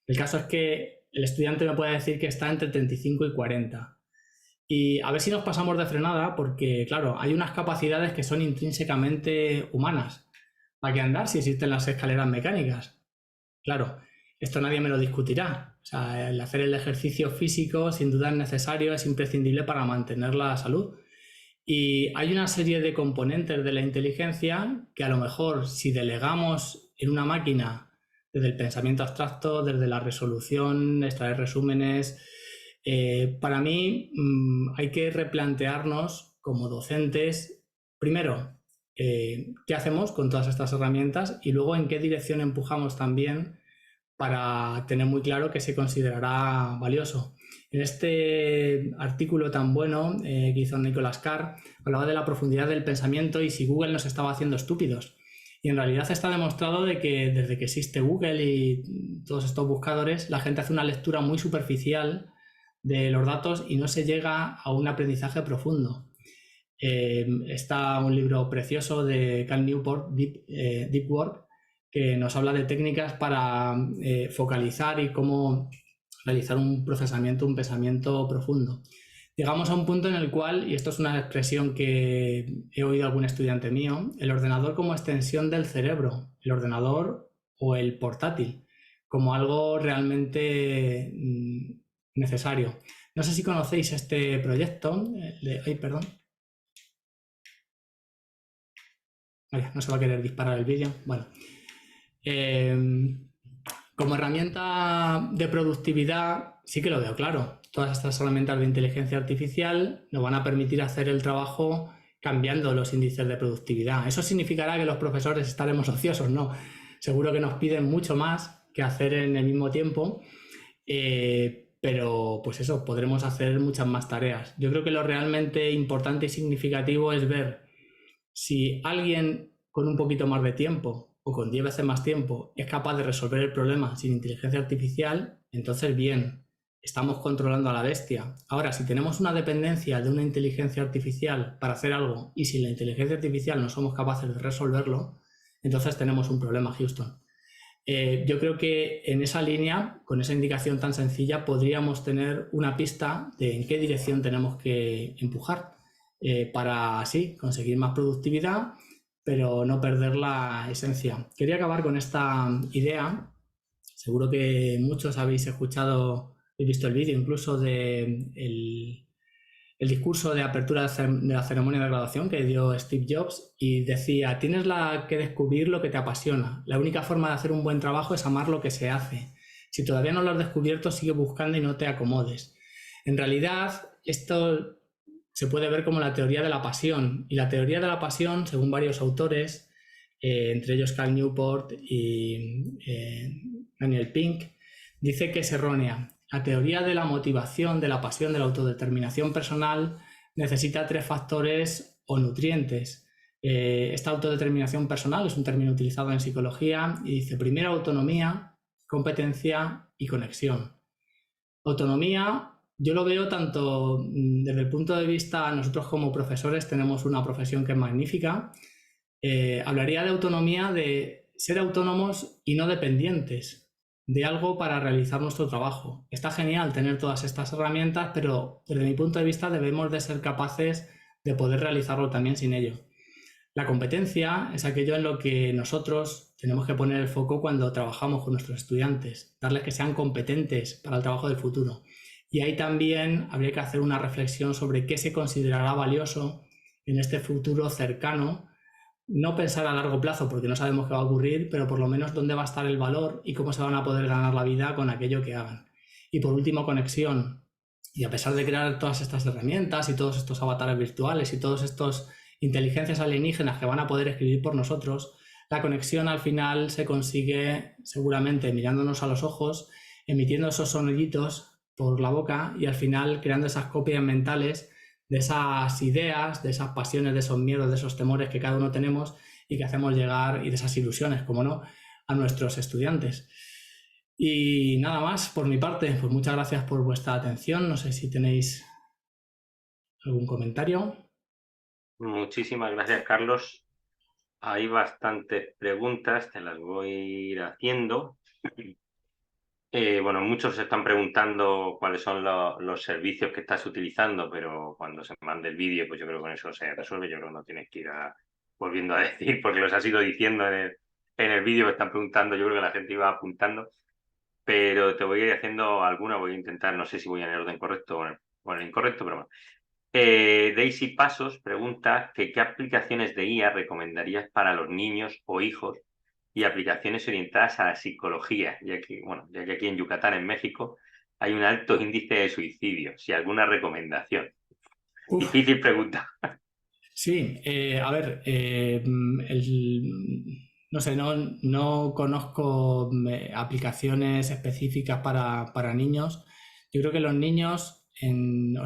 El caso es que el estudiante me puede decir que está entre 35 y 40. Y a ver si nos pasamos de frenada porque, claro, hay unas capacidades que son intrínsecamente humanas. ¿Para qué andar si existen las escaleras mecánicas? Claro. Esto nadie me lo discutirá. O sea, el hacer el ejercicio físico sin duda es necesario, es imprescindible para mantener la salud. Y hay una serie de componentes de la inteligencia que a lo mejor si delegamos en una máquina desde el pensamiento abstracto, desde la resolución, extraer resúmenes, para mí hay que replantearnos como docentes, primero, qué hacemos con todas estas herramientas y luego en qué dirección empujamos también para tener muy claro que se considerará valioso. En este artículo tan bueno que hizo Nicholas Carr, hablaba de la profundidad del pensamiento y si Google nos estaba haciendo estúpidos. Y en realidad está demostrado de que desde que existe Google y todos estos buscadores, la gente hace una lectura muy superficial de los datos y no se llega a un aprendizaje profundo. Está un libro precioso de Cal Newport, Deep Work, que nos habla de técnicas para focalizar y cómo realizar un procesamiento, un pensamiento profundo. Llegamos a un punto en el cual, y esto es una expresión que he oído a algún estudiante mío, el ordenador como extensión del cerebro, el ordenador o el portátil, como algo realmente necesario. No sé si conocéis este proyecto. No se va a querer disparar el vídeo. Bueno. Como herramienta de productividad sí que lo veo claro. Todas estas herramientas de inteligencia artificial nos van a permitir hacer el trabajo cambiando los índices de productividad. ¿Eso significará que los profesores estaremos ociosos? No. Seguro que nos piden mucho más que hacer en el mismo tiempo, pero pues eso, podremos hacer muchas más tareas. Yo creo que lo realmente importante y significativo es ver si alguien con un poquito más de tiempo o con 10 veces más tiempo es capaz de resolver el problema sin inteligencia artificial, entonces bien, estamos controlando a la bestia. Ahora, si tenemos una dependencia de una inteligencia artificial para hacer algo y si la inteligencia artificial no somos capaces de resolverlo, entonces tenemos un problema, Houston. Yo creo que en esa línea, con esa indicación tan sencilla, podríamos tener una pista de en qué dirección tenemos que empujar para así conseguir más productividad, pero no perder la esencia. Quería acabar con esta idea. Seguro que muchos habéis escuchado, he visto el vídeo incluso de el discurso de apertura de la ceremonia de graduación que dio Steve Jobs y decía, tienes que descubrir lo que te apasiona. La única forma de hacer un buen trabajo es amar lo que se hace. Si todavía no lo has descubierto, sigue buscando y no te acomodes. En realidad, esto se puede ver como la teoría de la pasión. Y la teoría de la pasión, según varios autores, entre ellos Cal Newport y Daniel Pink, dice que es errónea. La teoría de la motivación, de la pasión, de la autodeterminación personal necesita 3 factores o nutrientes. Esta autodeterminación personal es un término utilizado en psicología y dice primero autonomía, competencia y conexión. Autonomía, yo lo veo tanto desde el punto de vista, nosotros como profesores tenemos una profesión que es magnífica. Hablaría de autonomía, de ser autónomos y no dependientes de algo para realizar nuestro trabajo. Está genial tener todas estas herramientas, pero desde mi punto de vista debemos de ser capaces de poder realizarlo también sin ello. La competencia es aquello en lo que nosotros tenemos que poner el foco cuando trabajamos con nuestros estudiantes, darles que sean competentes para el trabajo del futuro. Y ahí también habría que hacer una reflexión sobre qué se considerará valioso en este futuro cercano. No pensar a largo plazo porque no sabemos qué va a ocurrir, pero por lo menos dónde va a estar el valor y cómo se van a poder ganar la vida con aquello que hagan. Y por último, conexión. Y a pesar de crear todas estas herramientas y todos estos avatares virtuales y todos estos inteligencias alienígenas que van a poder escribir por nosotros, la conexión al final se consigue seguramente mirándonos a los ojos, emitiendo esos soniditos por la boca y al final creando esas copias mentales de esas ideas, de esas pasiones, de esos miedos, de esos temores que cada uno tenemos y que hacemos llegar, y de esas ilusiones, como no, a nuestros estudiantes. Y nada más por mi parte, pues muchas gracias por vuestra atención. No sé si tenéis algún comentario. Muchísimas gracias, Carlos. Hay bastantes preguntas, te las voy a ir haciendo. Bueno, muchos se están preguntando cuáles son los servicios que estás utilizando, pero cuando se mande el vídeo, pues yo creo que con eso se resuelve. Yo creo que no tienes que ir volviendo a decir, porque los has ido diciendo en el vídeo que están preguntando. Yo creo que la gente iba apuntando, pero te voy a ir haciendo alguna. Voy a intentar, no sé si voy en el orden correcto o en el incorrecto, pero bueno. Daisy Pasos pregunta que qué aplicaciones de IA recomendarías para los niños o hijos y aplicaciones orientadas a la psicología, ya que aquí en Yucatán, en México, hay un alto índice de suicidio. Si alguna recomendación. Difícil pregunta. Sí, a ver, no sé, no conozco aplicaciones específicas para niños. Yo creo que los niños, tengo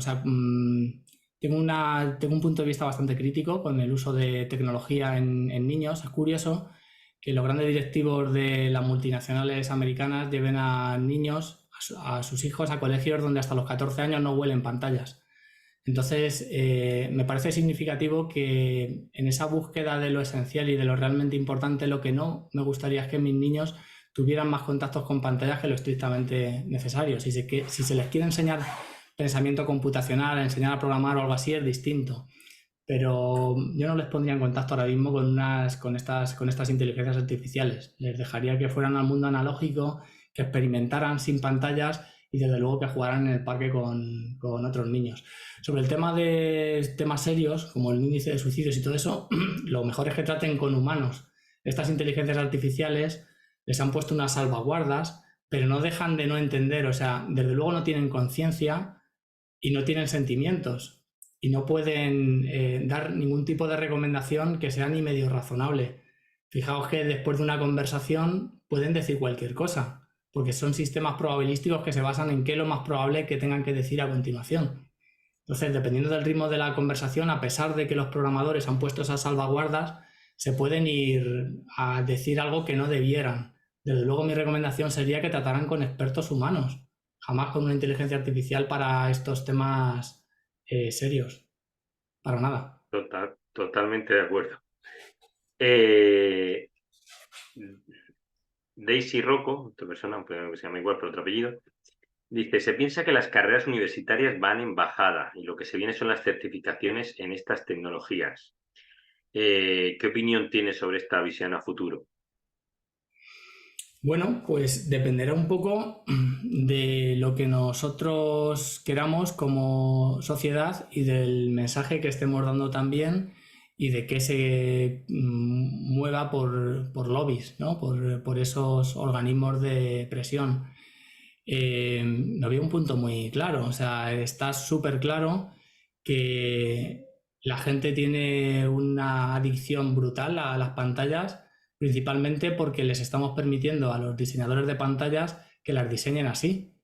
un punto de vista bastante crítico con el uso de tecnología en niños. Es curioso que los grandes directivos de las multinacionales americanas lleven a niños, a sus hijos, a colegios donde hasta los 14 años no huelen pantallas. Entonces, me parece significativo que en esa búsqueda de lo esencial y de lo realmente importante, lo que no me gustaría es que mis niños tuvieran más contactos con pantallas que lo estrictamente necesario. Si se les quiere enseñar pensamiento computacional, enseñar a programar o algo así, es distinto. Pero yo no les pondría en contacto ahora mismo con estas inteligencias artificiales. Les dejaría que fueran al mundo analógico, que experimentaran sin pantallas y desde luego que jugaran en el parque con otros niños. Sobre el tema de temas serios, como el índice de suicidios y todo eso, lo mejor es que traten con humanos. Estas inteligencias artificiales les han puesto unas salvaguardas, pero no dejan de no entender, o sea, desde luego no tienen conciencia y no tienen sentimientos. Y no pueden dar ningún tipo de recomendación que sea ni medio razonable. Fijaos que después de una conversación pueden decir cualquier cosa, porque son sistemas probabilísticos que se basan en qué es lo más probable que tengan que decir a continuación. Entonces, dependiendo del ritmo de la conversación, a pesar de que los programadores han puesto esas salvaguardas, se pueden ir a decir algo que no debieran. Desde luego, mi recomendación sería que trataran con expertos humanos, jamás con una inteligencia artificial para estos temas serios, para nada. Totalmente de acuerdo. Daisy Rocco, otra persona que se llama igual pero otro apellido, dice: se piensa que las carreras universitarias van en bajada y lo que se viene son las certificaciones en estas tecnologías. ¿Qué opinión tienes sobre esta visión a futuro? Bueno, pues dependerá un poco de lo que nosotros queramos como sociedad y del mensaje que estemos dando también y de que se mueva por lobbies, ¿no? Por esos organismos de presión. no veo un punto muy claro. O sea, está súper claro que la gente tiene una adicción brutal a las pantallas, principalmente porque les estamos permitiendo a los diseñadores de pantallas que las diseñen así,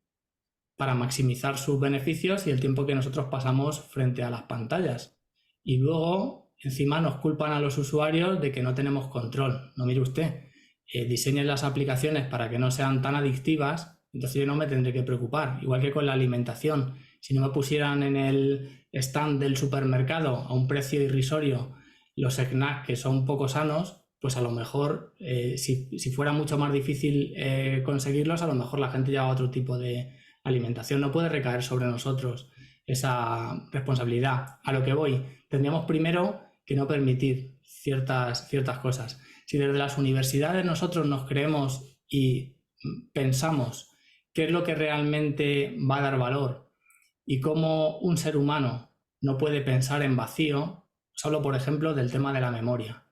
para maximizar sus beneficios y el tiempo que nosotros pasamos frente a las pantallas. Y luego, encima, nos culpan a los usuarios de que no tenemos control. No, mire usted, diseñen las aplicaciones para que no sean tan adictivas, entonces yo no me tendré que preocupar. Igual que con la alimentación. Si no me pusieran en el stand del supermercado a un precio irrisorio los snacks que son poco sanos, pues a lo mejor, si fuera mucho más difícil conseguirlos, a lo mejor la gente lleva otro tipo de alimentación. No puede recaer sobre nosotros esa responsabilidad. A lo que voy, tendríamos primero que no permitir ciertas cosas. Si desde las universidades nosotros nos creemos y pensamos qué es lo que realmente va a dar valor y cómo un ser humano no puede pensar en vacío, solo por ejemplo del tema de la memoria,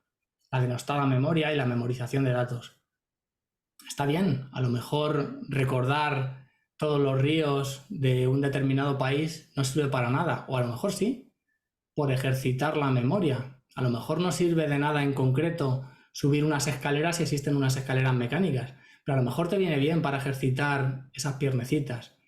la denostada memoria y la memorización de datos. Está bien, a lo mejor recordar todos los ríos de un determinado país no sirve para nada, o a lo mejor sí, por ejercitar la memoria. A lo mejor no sirve de nada en concreto subir unas escaleras si existen unas escaleras mecánicas, pero a lo mejor te viene bien para ejercitar esas piernecitas.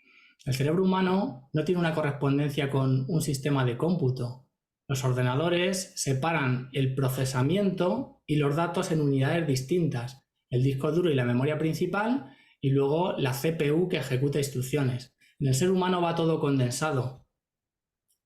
El cerebro humano no tiene una correspondencia con un sistema de cómputo. Los ordenadores separan el procesamiento y los datos en unidades distintas, el disco duro y la memoria principal, y luego la CPU que ejecuta instrucciones. En el ser humano va todo condensado.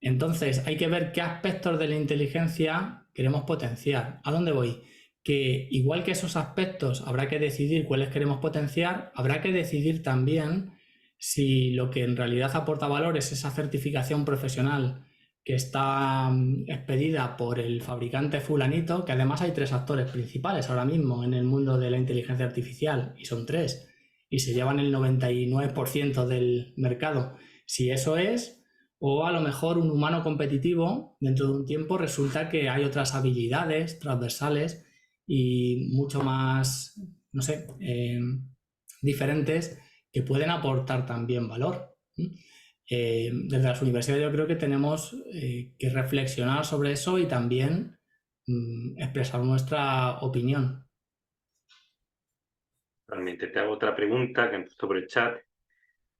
Entonces hay que ver qué aspectos de la inteligencia queremos potenciar. ¿A dónde voy? Que igual que esos aspectos habrá que decidir cuáles queremos potenciar, habrá que decidir también si lo que en realidad aporta valor es esa certificación profesional que está expedida por el fabricante fulanito, que además hay 3 actores principales ahora mismo en el mundo de la inteligencia artificial, y son 3, y se llevan el 99% del mercado. Si eso es, o a lo mejor un humano competitivo, dentro de un tiempo resulta que hay otras habilidades transversales y mucho más, no sé, diferentes, que pueden aportar también valor. Desde las universidades yo creo que tenemos que reflexionar sobre eso y también expresar nuestra opinión. Realmente te hago otra pregunta que han puesto por el chat,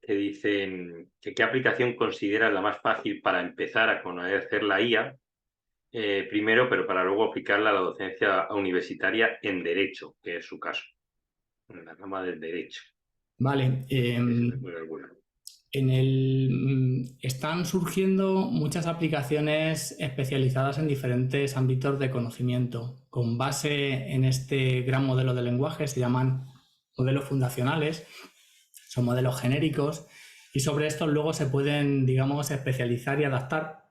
que dicen que qué aplicación consideras la más fácil para empezar a conocer la IA, primero, pero para luego aplicarla a la docencia universitaria en Derecho, que es su caso, en la rama del Derecho. Vale. Están surgiendo muchas aplicaciones especializadas en diferentes ámbitos de conocimiento. Con base en este gran modelo de lenguaje, se llaman modelos fundacionales, son modelos genéricos, y sobre estos luego se pueden, digamos, especializar y adaptar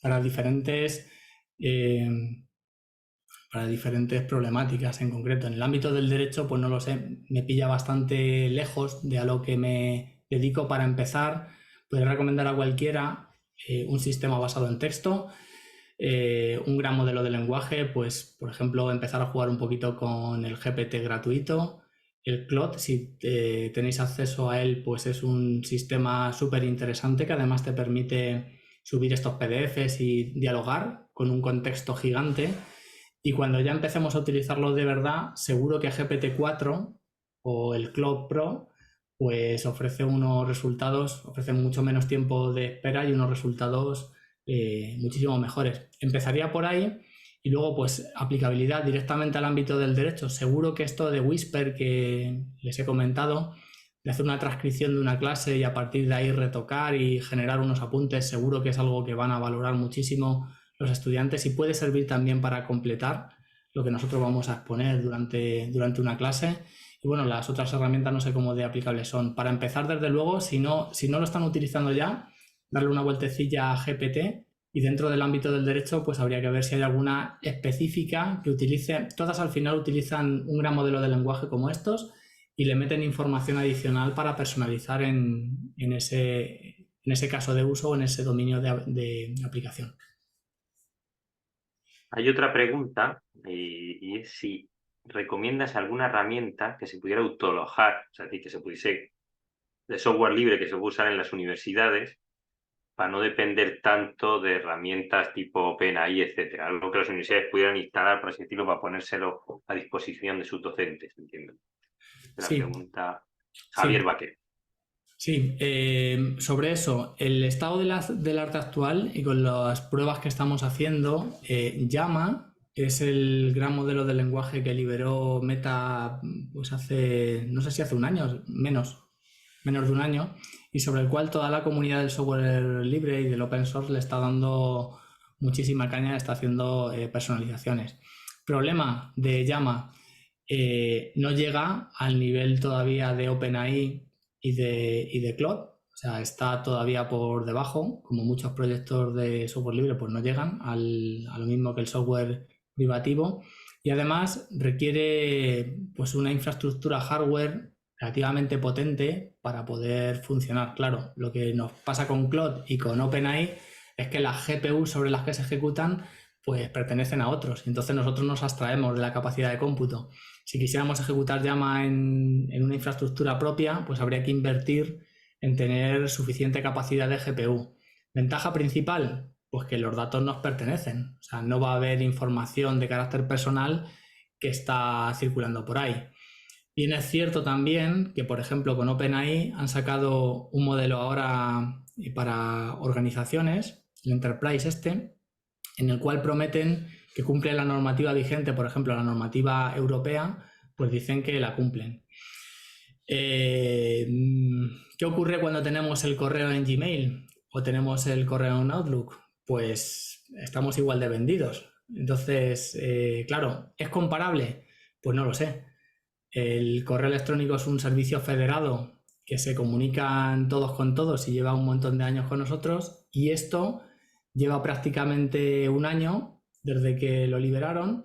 para diferentes problemáticas en concreto. En el ámbito del derecho, pues no lo sé, me pilla bastante lejos de a lo que me dedico. Para empezar, podría recomendar a cualquiera un sistema basado en texto, un gran modelo de lenguaje, pues por ejemplo empezar a jugar un poquito con el GPT gratuito. El Claude, si tenéis acceso a él, pues es un sistema súper interesante que además te permite subir estos PDFs y dialogar con un contexto gigante. Y cuando ya empecemos a utilizarlo de verdad, seguro que GPT-4 o el Claude Pro pues ofrece unos resultados, ofrece mucho menos tiempo de espera y unos resultados muchísimo mejores. Empezaría por ahí y luego pues aplicabilidad directamente al ámbito del derecho. Seguro que esto de Whisper que les he comentado, de hacer una transcripción de una clase y a partir de ahí retocar y generar unos apuntes, seguro que es algo que van a valorar muchísimo los estudiantes y puede servir también para completar lo que nosotros vamos a exponer durante una clase. Y bueno, las otras herramientas no sé cómo de aplicables son. Para empezar, desde luego, si no lo están utilizando ya, darle una vueltecilla a GPT, y dentro del ámbito del derecho pues habría que ver si hay alguna específica que utilice. Todas al final utilizan un gran modelo de lenguaje como estos y le meten información adicional para personalizar en ese caso de uso o en ese dominio de aplicación. Hay otra pregunta y es si recomiendas alguna herramienta que se pudiera autologar, o sea, que se pudiese de software libre que se puede usar en las universidades para no depender tanto de herramientas tipo OpenAI, etcétera. Algo que las universidades pudieran instalar, por así decirlo, para ponérselo a disposición de sus docentes, entiendo. La pregunta Javier Baquer. Sí, sobre eso, el estado del arte actual y con las pruebas que estamos haciendo, Llama es el gran modelo de lenguaje que liberó Meta pues hace, no sé si hace un año, menos de un año, y sobre el cual toda la comunidad del software libre y del open source le está dando muchísima caña, está haciendo personalizaciones. Problema de Llama, no llega al nivel todavía de OpenAI y de Claude, o sea, está todavía por debajo, como muchos proyectos de software libre pues no llegan a lo mismo que el software privativo, y además requiere pues una infraestructura hardware relativamente potente para poder funcionar. Claro, lo que nos pasa con Claude y con OpenAI es que las GPU sobre las que se ejecutan pues pertenecen a otros, entonces nosotros nos abstraemos de la capacidad de cómputo. Si quisiéramos ejecutar Llama en una infraestructura propia, pues habría que invertir en tener suficiente capacidad de GPU. ¿Ventaja principal? Pues que los datos nos pertenecen, o sea, no va a haber información de carácter personal que está circulando por ahí. Bien, es cierto también que, por ejemplo, con OpenAI han sacado un modelo ahora para organizaciones, el Enterprise en el cual prometen que cumple la normativa vigente, por ejemplo, la normativa europea, pues dicen que la cumplen. ¿Qué ocurre cuando tenemos el correo en Gmail o tenemos el correo en Outlook? Pues estamos igual de vendidos. Entonces, claro, ¿es comparable? Pues no lo sé. El correo electrónico es un servicio federado que se comunican todos con todos y lleva un montón de años con nosotros, y esto lleva prácticamente un año desde que lo liberaron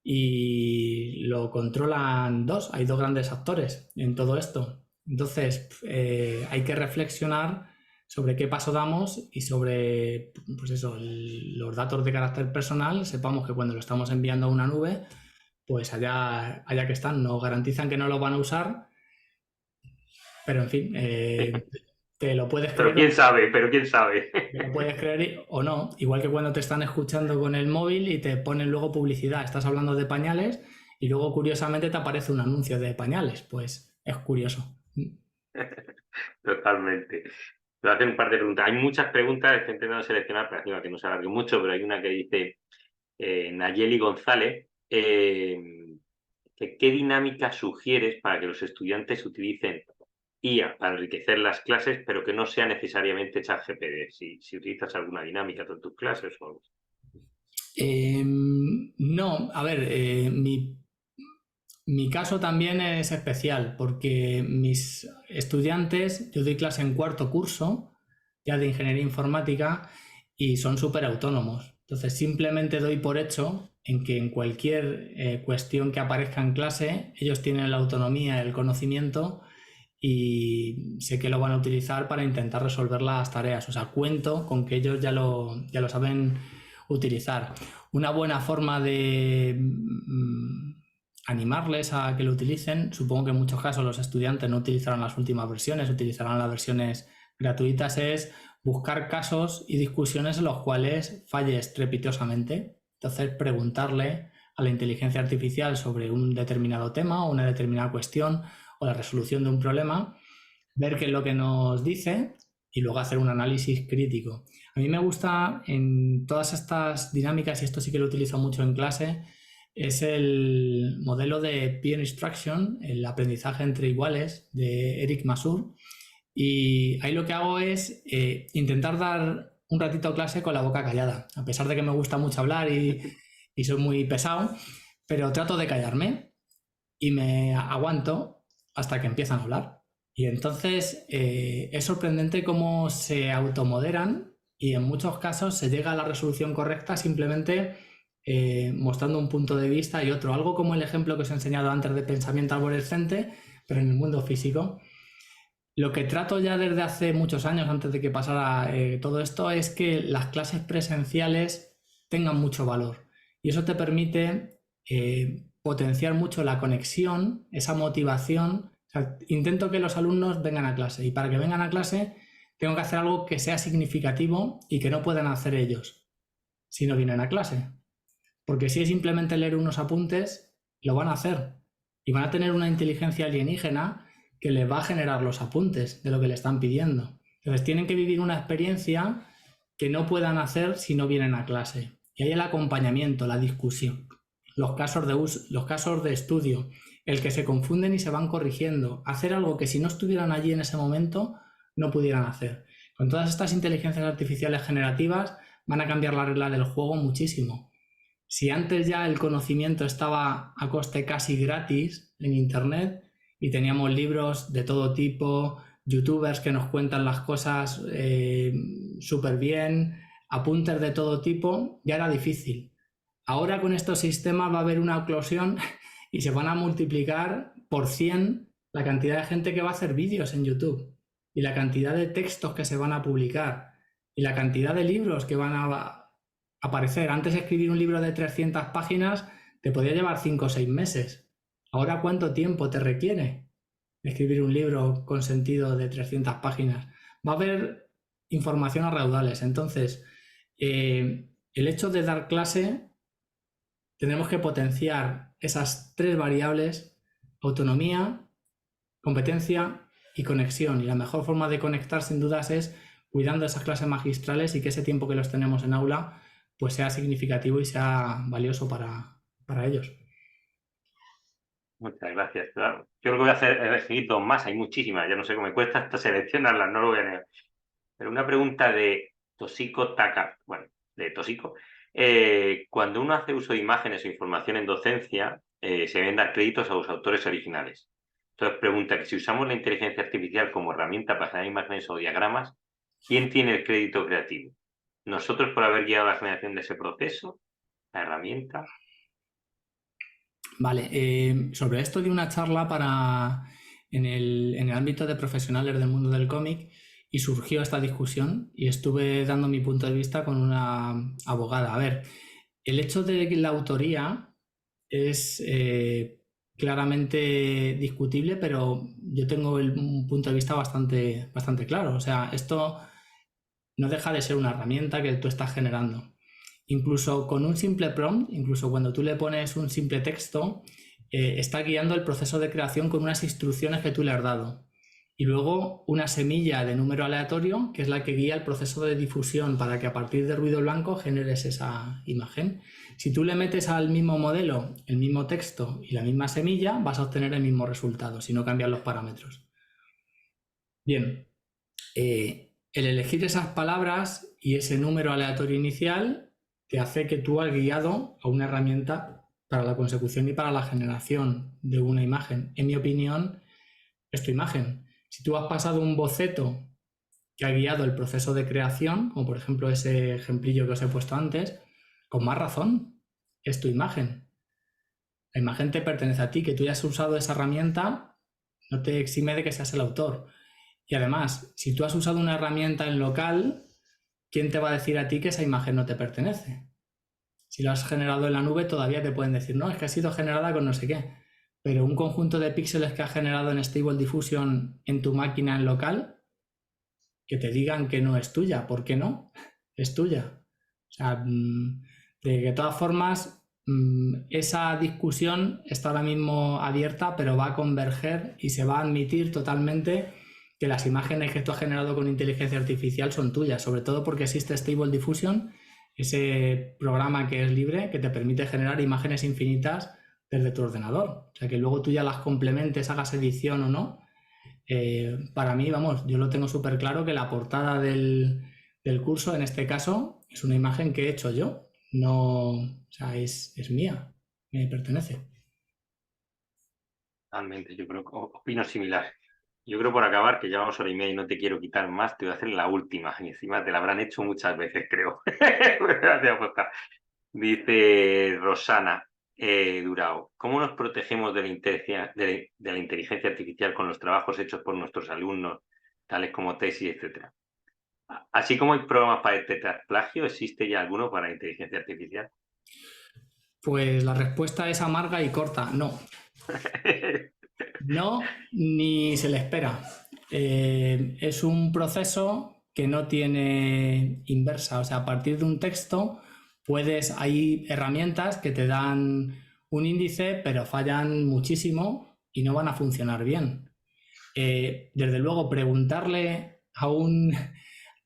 y lo controlan hay dos grandes actores en todo esto. Entonces hay que reflexionar sobre qué paso damos y sobre pues eso, los datos de carácter personal. Sepamos que cuando lo estamos enviando a una nube, pues allá que están, nos garantizan que no lo van a usar, pero en fin, te lo puedes creer. Pero quién sabe. Te lo puedes creer o no, igual que cuando te están escuchando con el móvil y te ponen luego publicidad, estás hablando de pañales y luego curiosamente te aparece un anuncio de pañales, pues es curioso. Totalmente. Te voy a hacer un par de preguntas. Hay muchas preguntas, estoy intentando seleccionar para que no se alargue mucho, pero hay una que dice Nayeli González, ¿qué dinámica sugieres para que los estudiantes utilicen IA para enriquecer las clases, pero que no sea necesariamente ChatGPT? Si utilizas alguna dinámica en tus clases o algo. No, a ver, mi caso también es especial porque mis estudiantes, yo doy clase en cuarto curso ya de ingeniería informática y son súper autónomos. Entonces simplemente doy por hecho en que en cualquier cuestión que aparezca en clase ellos tienen la autonomía, el conocimiento, y sé que lo van a utilizar para intentar resolver las tareas. O sea, cuento con que ellos ya lo saben utilizar. Una buena forma de animarles a que lo utilicen, supongo que en muchos casos los estudiantes no utilizarán las últimas versiones, utilizarán las versiones gratuitas, es buscar casos y discusiones en los cuales falle estrepitosamente. Entonces, preguntarle a la inteligencia artificial sobre un determinado tema o una determinada cuestión o la resolución de un problema, ver qué es lo que nos dice y luego hacer un análisis crítico. A mí me gusta en todas estas dinámicas, y esto sí que lo utilizo mucho en clase, es el modelo de peer instruction, el aprendizaje entre iguales de Eric Masur. Y ahí lo que hago es intentar dar un ratito a clase con la boca callada, a pesar de que me gusta mucho hablar y soy muy pesado, pero trato de callarme y me aguanto hasta que empiezan a hablar. Y entonces es sorprendente cómo se automoderan y en muchos casos se llega a la resolución correcta simplemente mostrando un punto de vista y otro. Algo como el ejemplo que os he enseñado antes de pensamiento arborescente, pero en el mundo físico. Lo que trato ya desde hace muchos años, antes de que pasara todo esto, es que las clases presenciales tengan mucho valor. Y eso te permite potenciar mucho la conexión, esa motivación O sea, intento que los alumnos vengan a clase y para que vengan a clase tengo que hacer algo que sea significativo y que no puedan hacer ellos si no vienen a clase. Porque si es simplemente leer unos apuntes, lo van a hacer y van a tener una inteligencia alienígena que les va a generar los apuntes de lo que le están pidiendo. Entonces tienen que vivir una experiencia que no puedan hacer si no vienen a clase. Y hay el acompañamiento, la discusión, los casos de uso, los casos de estudio, el que se confunden y se van corrigiendo, hacer algo que si no estuvieran allí en ese momento no pudieran hacer. Con todas estas inteligencias artificiales generativas van a cambiar la regla del juego muchísimo. Si antes ya el conocimiento estaba a coste casi gratis en Internet y teníamos libros de todo tipo, youtubers que nos cuentan las cosas súper bien, apuntes de todo tipo, ya era difícil. Ahora con estos sistemas va a haber una eclosión y se van a multiplicar por 100 la cantidad de gente que va a hacer vídeos en YouTube y la cantidad de textos que se van a publicar y la cantidad de libros que van a aparecer. Antes escribir un libro de 300 páginas te podía llevar 5 o 6 meses. Ahora, ¿cuánto tiempo te requiere escribir un libro con sentido de 300 páginas? Va a haber información a raudales. Entonces, el hecho de dar clase, tenemos que potenciar esas 3 variables: autonomía, competencia y conexión. Y la mejor forma de conectar, sin dudas, es cuidando esas clases magistrales y que ese tiempo que los tenemos en aula pues sea significativo y sea valioso para ellos. Muchas gracias. Claro. Yo lo que voy a hacer es elegir 2 más, hay muchísimas, ya no sé cómo me cuesta hasta seleccionarlas, no lo voy a negar. Pero una pregunta de Toshiko Taka, bueno, de Toshiko. Cuando uno hace uso de imágenes o información en docencia, se deben dar créditos a los autores originales. Entonces pregunta que si usamos la inteligencia artificial como herramienta para generar imágenes o diagramas, ¿quién tiene el crédito creativo? ¿Nosotros por haber guiado la generación de ese proceso? ¿La herramienta? Vale, sobre esto di una charla en el ámbito de profesionales del mundo del cómic y surgió esta discusión y estuve dando mi punto de vista con una abogada. A ver, el hecho de que la autoría es claramente discutible, pero yo tengo un punto de vista bastante claro. O sea, esto no deja de ser una herramienta que tú estás generando. Incluso con un simple prompt, incluso cuando tú le pones un simple texto, está guiando el proceso de creación con unas instrucciones que tú le has dado. Y luego una semilla de número aleatorio, que es la que guía el proceso de difusión para que a partir de ruido blanco generes esa imagen. Si tú le metes al mismo modelo el mismo texto y la misma semilla, vas a obtener el mismo resultado, si no cambias los parámetros. Bien, el elegir esas palabras y ese número aleatorio inicial te hace que tú has guiado a una herramienta para la consecución y para la generación de una imagen. En mi opinión, es tu imagen. Si tú has pasado un boceto que ha guiado el proceso de creación, como por ejemplo ese ejemplillo que os he puesto antes, con más razón, es tu imagen. La imagen te pertenece a ti, que tú hayas usado esa herramienta no te exime de que seas el autor. Y además, si tú has usado una herramienta en local, ¿quién te va a decir a ti que esa imagen no te pertenece? Si lo has generado en la nube, todavía te pueden decir, no, es que ha sido generada con no sé qué. Pero un conjunto de píxeles que has generado en Stable Diffusion en tu máquina en local, que te digan que no es tuya. ¿Por qué no? Es tuya. O sea, de todas formas, esa discusión está ahora mismo abierta, pero va a converger y se va a admitir totalmente que las imágenes que tú has generado con inteligencia artificial son tuyas, sobre todo porque existe Stable Diffusion, ese programa que es libre, que te permite generar imágenes infinitas desde tu ordenador. O sea, que luego tú ya las complementes, hagas edición o no. Para mí, vamos, yo lo tengo súper claro que la portada del curso, en este caso, es una imagen que he hecho yo. No, o sea, es mía, me pertenece. Totalmente, yo creo que opino similar. Yo creo, por acabar, que llevamos hora y media y no te quiero quitar más, te voy a hacer la última. Y encima te la habrán hecho muchas veces, creo. Dice Rosana Durao, ¿cómo nos protegemos de la inteligencia artificial con los trabajos hechos por nuestros alumnos, tales como tesis, etcétera? Así como hay programas para detectar plagio, ¿existe ya alguno para inteligencia artificial? Pues la respuesta es amarga y corta, no. No, ni se le espera. Es un proceso que no tiene inversa. O sea, a partir de un texto hay herramientas que te dan un índice, pero fallan muchísimo y no van a funcionar bien. Desde luego, preguntarle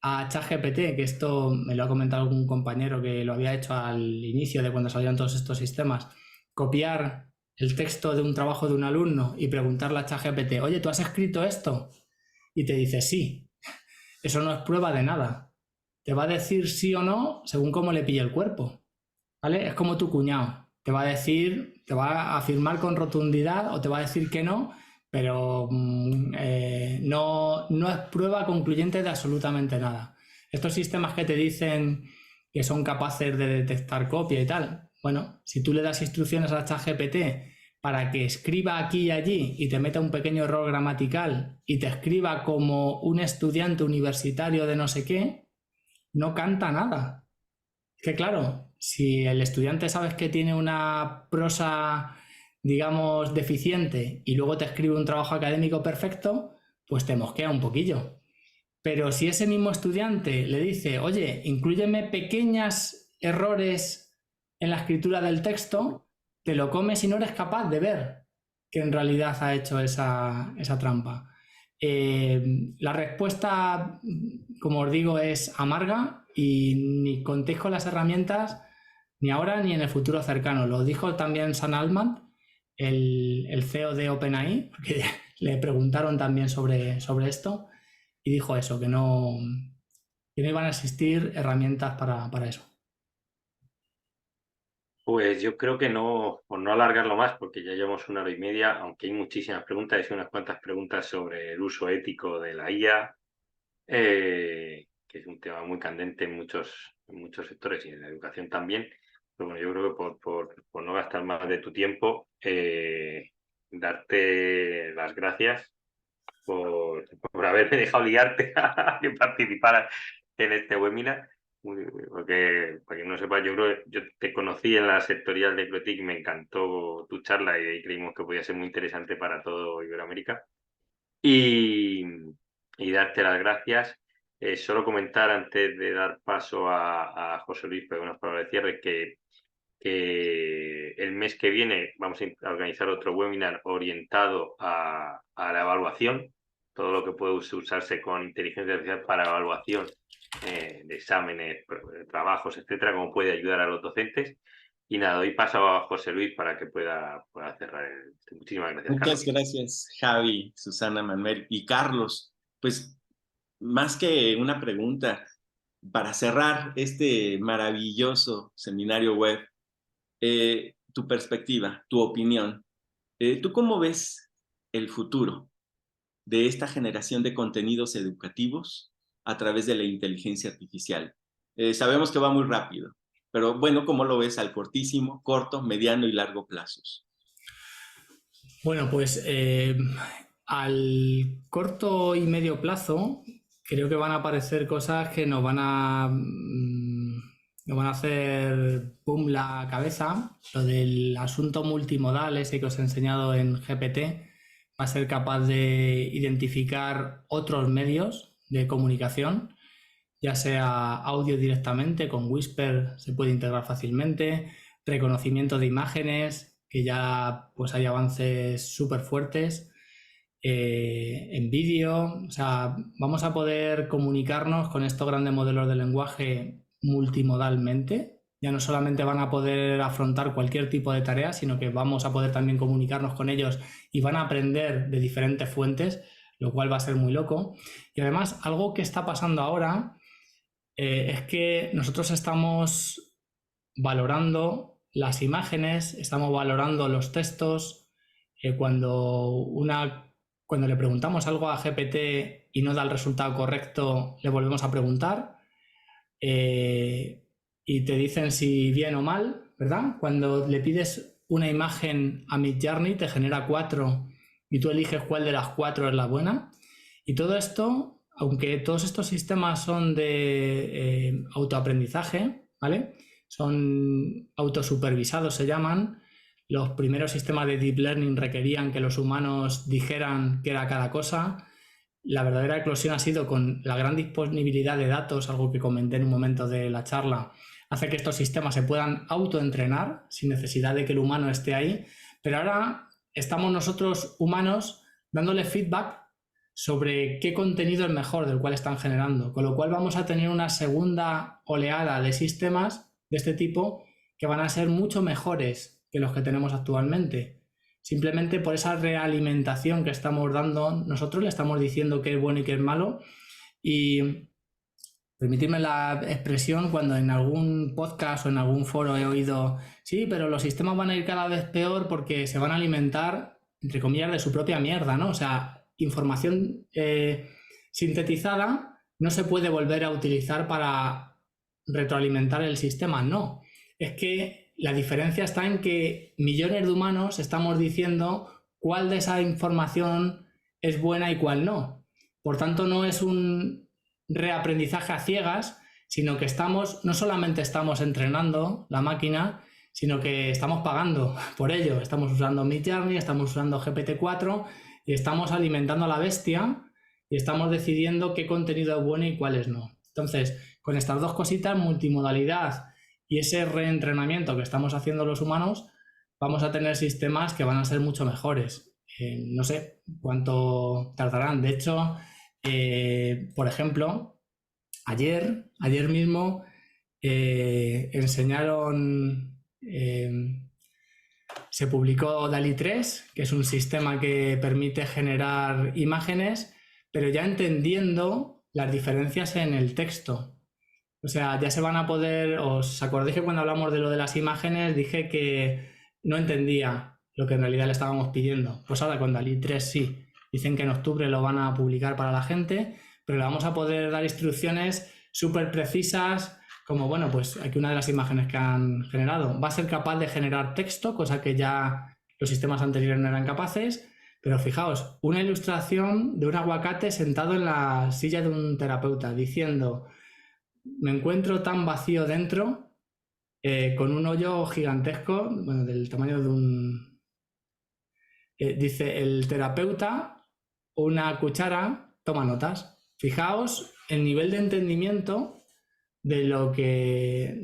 a ChatGPT, que esto me lo ha comentado algún compañero que lo había hecho al inicio de cuando salieron todos estos sistemas, copiar el texto de un trabajo de un alumno y preguntarle a ChatGPT, oye, ¿tú has escrito esto? Y te dice sí. Eso no es prueba de nada. Te va a decir sí o no según cómo le pille el cuerpo, ¿vale? Es como tu cuñado. Te va a afirmar con rotundidad o te va a decir que no, pero no es prueba concluyente de absolutamente nada. Estos sistemas que te dicen que son capaces de detectar copia y tal, bueno, si tú le das instrucciones a ChatGPT para que escriba aquí y allí y te meta un pequeño error gramatical y te escriba como un estudiante universitario de no sé qué, no canta nada. Es que claro, si el estudiante sabes que tiene una prosa, digamos, deficiente y luego te escribe un trabajo académico perfecto, pues te mosquea un poquillo. Pero si ese mismo estudiante le dice, oye, inclúyeme pequeños errores en la escritura del texto, te lo comes y no eres capaz de ver que en realidad ha hecho esa trampa. La respuesta, como os digo, es amarga y ni contéis con las herramientas ni ahora ni en el futuro cercano. Lo dijo también Sam Altman, el CEO de OpenAI, porque le preguntaron también sobre esto y dijo eso, que no iban a existir herramientas para eso. Pues yo creo que no, por no alargarlo más, porque ya llevamos 1 hora y media, aunque hay muchísimas preguntas, hay unas cuantas preguntas sobre el uso ético de la IA, que es un tema muy candente en muchos sectores y en la educación también. Pero bueno, yo creo que por no gastar más de tu tiempo, darte las gracias por haberme dejado liarte a que participara en este webinar. Porque, para que no sepa, yo creo que yo te conocí en la sectorial de Clotic, me encantó tu charla y ahí creímos que podía ser muy interesante para todo Iberoamérica. Y darte las gracias. Solo comentar antes de dar paso a José Luis para unas palabras de cierre que el mes que viene vamos a organizar otro webinar orientado a la evaluación, todo lo que puede usarse con inteligencia artificial para evaluación de exámenes, trabajos, etcétera, cómo puede ayudar a los docentes. Y nada, doy paso a José Luis para que pueda cerrar. Muchísimas gracias, Muchas Carlos. gracias, Javi, Susana, Manuel y Carlos. Pues más que una pregunta, para cerrar este maravilloso seminario web, tu perspectiva, tu opinión. ¿Tú cómo ves el futuro de esta generación de contenidos educativos a través de la inteligencia artificial? Sabemos que va muy rápido, pero bueno, ¿cómo lo ves al corto, mediano y largo plazos? Bueno, pues al corto y medio plazo creo que van a aparecer cosas que nos van a hacer boom la cabeza. Lo del asunto multimodal ese que os he enseñado en GPT va a ser capaz de identificar otros medios de comunicación, ya sea audio directamente, con Whisper se puede integrar fácilmente, reconocimiento de imágenes, que ya pues hay avances súper fuertes, en vídeo, o sea, vamos a poder comunicarnos con estos grandes modelos de lenguaje multimodalmente. Ya no solamente van a poder afrontar cualquier tipo de tarea, sino que vamos a poder también comunicarnos con ellos y van a aprender de diferentes fuentes, lo cual va a ser muy loco. Y además, algo que está pasando ahora es que nosotros estamos valorando las imágenes, estamos valorando los textos. Cuando le preguntamos algo a GPT y no da el resultado correcto, le volvemos a preguntar y te dicen si bien o mal, ¿verdad? Cuando le pides una imagen a Midjourney te genera 4 y tú eliges cuál de las 4 es la buena. Y todo esto, aunque todos estos sistemas son de autoaprendizaje, ¿vale? Son autosupervisados, se llaman. los primeros sistemas de deep learning requerían que los humanos dijeran qué era cada cosa. La verdadera eclosión ha sido con la gran disponibilidad de datos, algo que comenté en un momento de la charla, hace que estos sistemas se puedan autoentrenar sin necesidad de que el humano esté ahí. Pero ahora estamos nosotros humanos dándole feedback sobre qué contenido es mejor del cual están generando, con lo cual vamos a tener una segunda oleada de sistemas de este tipo que van a ser mucho mejores que los que tenemos actualmente. Simplemente por esa realimentación que estamos dando, nosotros le estamos diciendo qué es bueno y qué es malo. Y permitidme la expresión, cuando en algún podcast o en algún foro he oído, sí, pero los sistemas van a ir cada vez peor porque se van a alimentar, entre comillas, de su propia mierda, ¿no? O sea, información sintetizada no se puede volver a utilizar para retroalimentar el sistema, no. Es que la diferencia está en que millones de humanos estamos diciendo cuál de esa información es buena y cuál no. Por tanto, no es un reaprendizaje a ciegas, sino que no solamente estamos entrenando la máquina, sino que estamos pagando por ello. Estamos usando Midjourney, estamos usando GPT-4 y estamos alimentando a la bestia y estamos decidiendo qué contenido es bueno y cuáles no. Entonces, con estas dos cositas, multimodalidad y ese reentrenamiento que estamos haciendo los humanos, vamos a tener sistemas que van a ser mucho mejores. No sé cuánto tardarán. De hecho, por ejemplo, ayer mismo enseñaron, se publicó DALL-E 3, que es un sistema que permite generar imágenes, pero ya entendiendo las diferencias en el texto. O sea, ya se van a poder... ¿Os acordáis que cuando hablamos de lo de las imágenes dije que no entendía lo que en realidad le estábamos pidiendo? Pues ahora con DALL-E 3 sí. Dicen que en octubre lo van a publicar para la gente, pero le vamos a poder dar instrucciones súper precisas, como, bueno, pues aquí una de las imágenes que han generado. Va a ser capaz de generar texto, cosa que ya los sistemas anteriores no eran capaces, pero fijaos, una ilustración de un aguacate sentado en la silla de un terapeuta, diciendo: me encuentro tan vacío dentro, con un hoyo gigantesco, bueno, del tamaño de un... dice el terapeuta, una cuchara, toma notas. Fijaos el nivel de entendimiento de lo que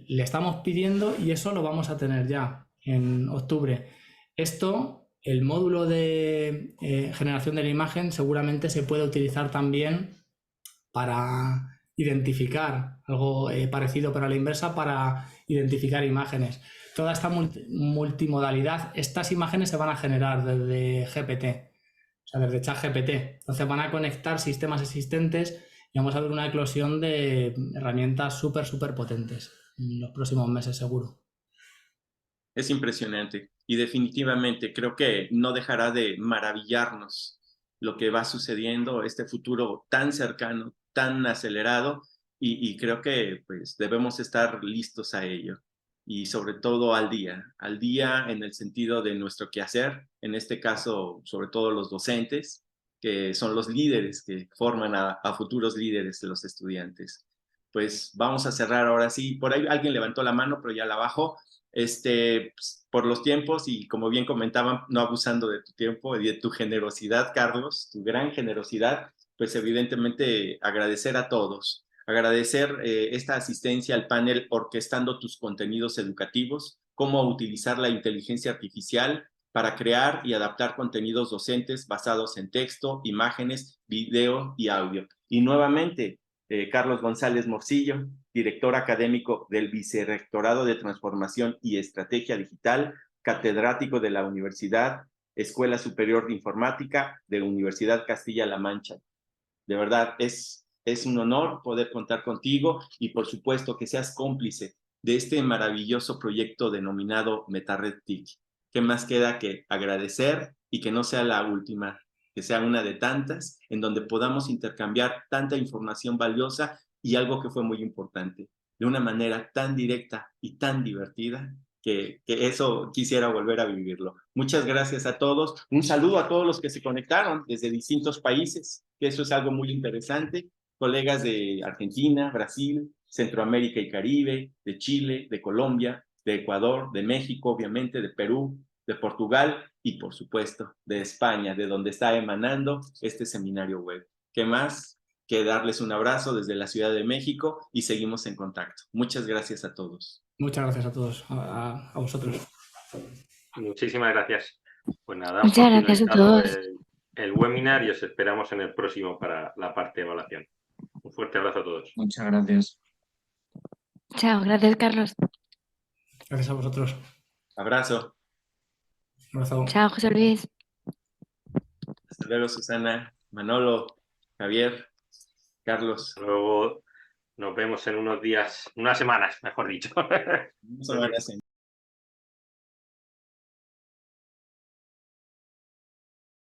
le estamos pidiendo, y eso lo vamos a tener ya en octubre. Esto, el módulo de generación de la imagen, seguramente se puede utilizar también para identificar algo parecido, pero a la inversa, para identificar imágenes. Toda esta multimodalidad, estas imágenes se van a generar desde GPT, o sea, desde ChatGPT. Entonces van a conectar sistemas existentes y vamos a ver una eclosión de herramientas súper potentes en los próximos meses, seguro. Es impresionante y definitivamente creo que no dejará de maravillarnos lo que va sucediendo, este futuro tan cercano, tan acelerado, y creo que pues debemos estar listos a ello, y sobre todo al día en el sentido de nuestro quehacer, en este caso sobre todo los docentes, que son los líderes que forman a futuros líderes de los estudiantes. Pues vamos a cerrar ahora sí. Por ahí alguien levantó la mano, pero ya la bajó. Pues, por los tiempos y como bien comentaban, no abusando de tu tiempo y de tu generosidad, Carlos, tu gran generosidad, pues evidentemente agradecer a todos, agradecer esta asistencia al panel orquestando tus contenidos educativos, cómo utilizar la inteligencia artificial para crear y adaptar contenidos docentes basados en texto, imágenes, video y audio. Y nuevamente, Carlos González Morcillo, director académico del Vicerrectorado de Transformación y Estrategia Digital, catedrático de la Universidad Escuela Superior de Informática de la Universidad Castilla-La Mancha. De verdad, es un honor poder contar contigo y por supuesto que seas cómplice de este maravilloso proyecto denominado MetaRed TIC. ¿Qué más queda que agradecer y que no sea la última, que sea una de tantas, en donde podamos intercambiar tanta información valiosa y algo que fue muy importante, de una manera tan directa y tan divertida, que eso quisiera volver a vivirlo. Muchas gracias a todos. Un saludo a todos los que se conectaron desde distintos países, que eso es algo muy interesante. Colegas de Argentina, Brasil, Centroamérica y Caribe, de Chile, de Colombia, de Ecuador, de México, obviamente, de Perú, de Portugal y, por supuesto, de España, de donde está emanando este seminario web. ¿Qué más que darles un abrazo desde la Ciudad de México y seguimos en contacto? Muchas gracias a todos. Muchas gracias a todos, a vosotros. Muchísimas gracias. Pues nada, Muchas gracias a finalizado todos. el webinar y os esperamos en el próximo para la parte de evaluación. Un fuerte abrazo a todos. Muchas gracias. Chao, gracias, Carlos. Gracias a vosotros. Abrazo. Un abrazo. Chao, José Luis. Hasta luego, Susana, Manolo, Javier, Carlos. Luego nos vemos en unas semanas, mejor dicho. Unas semanas en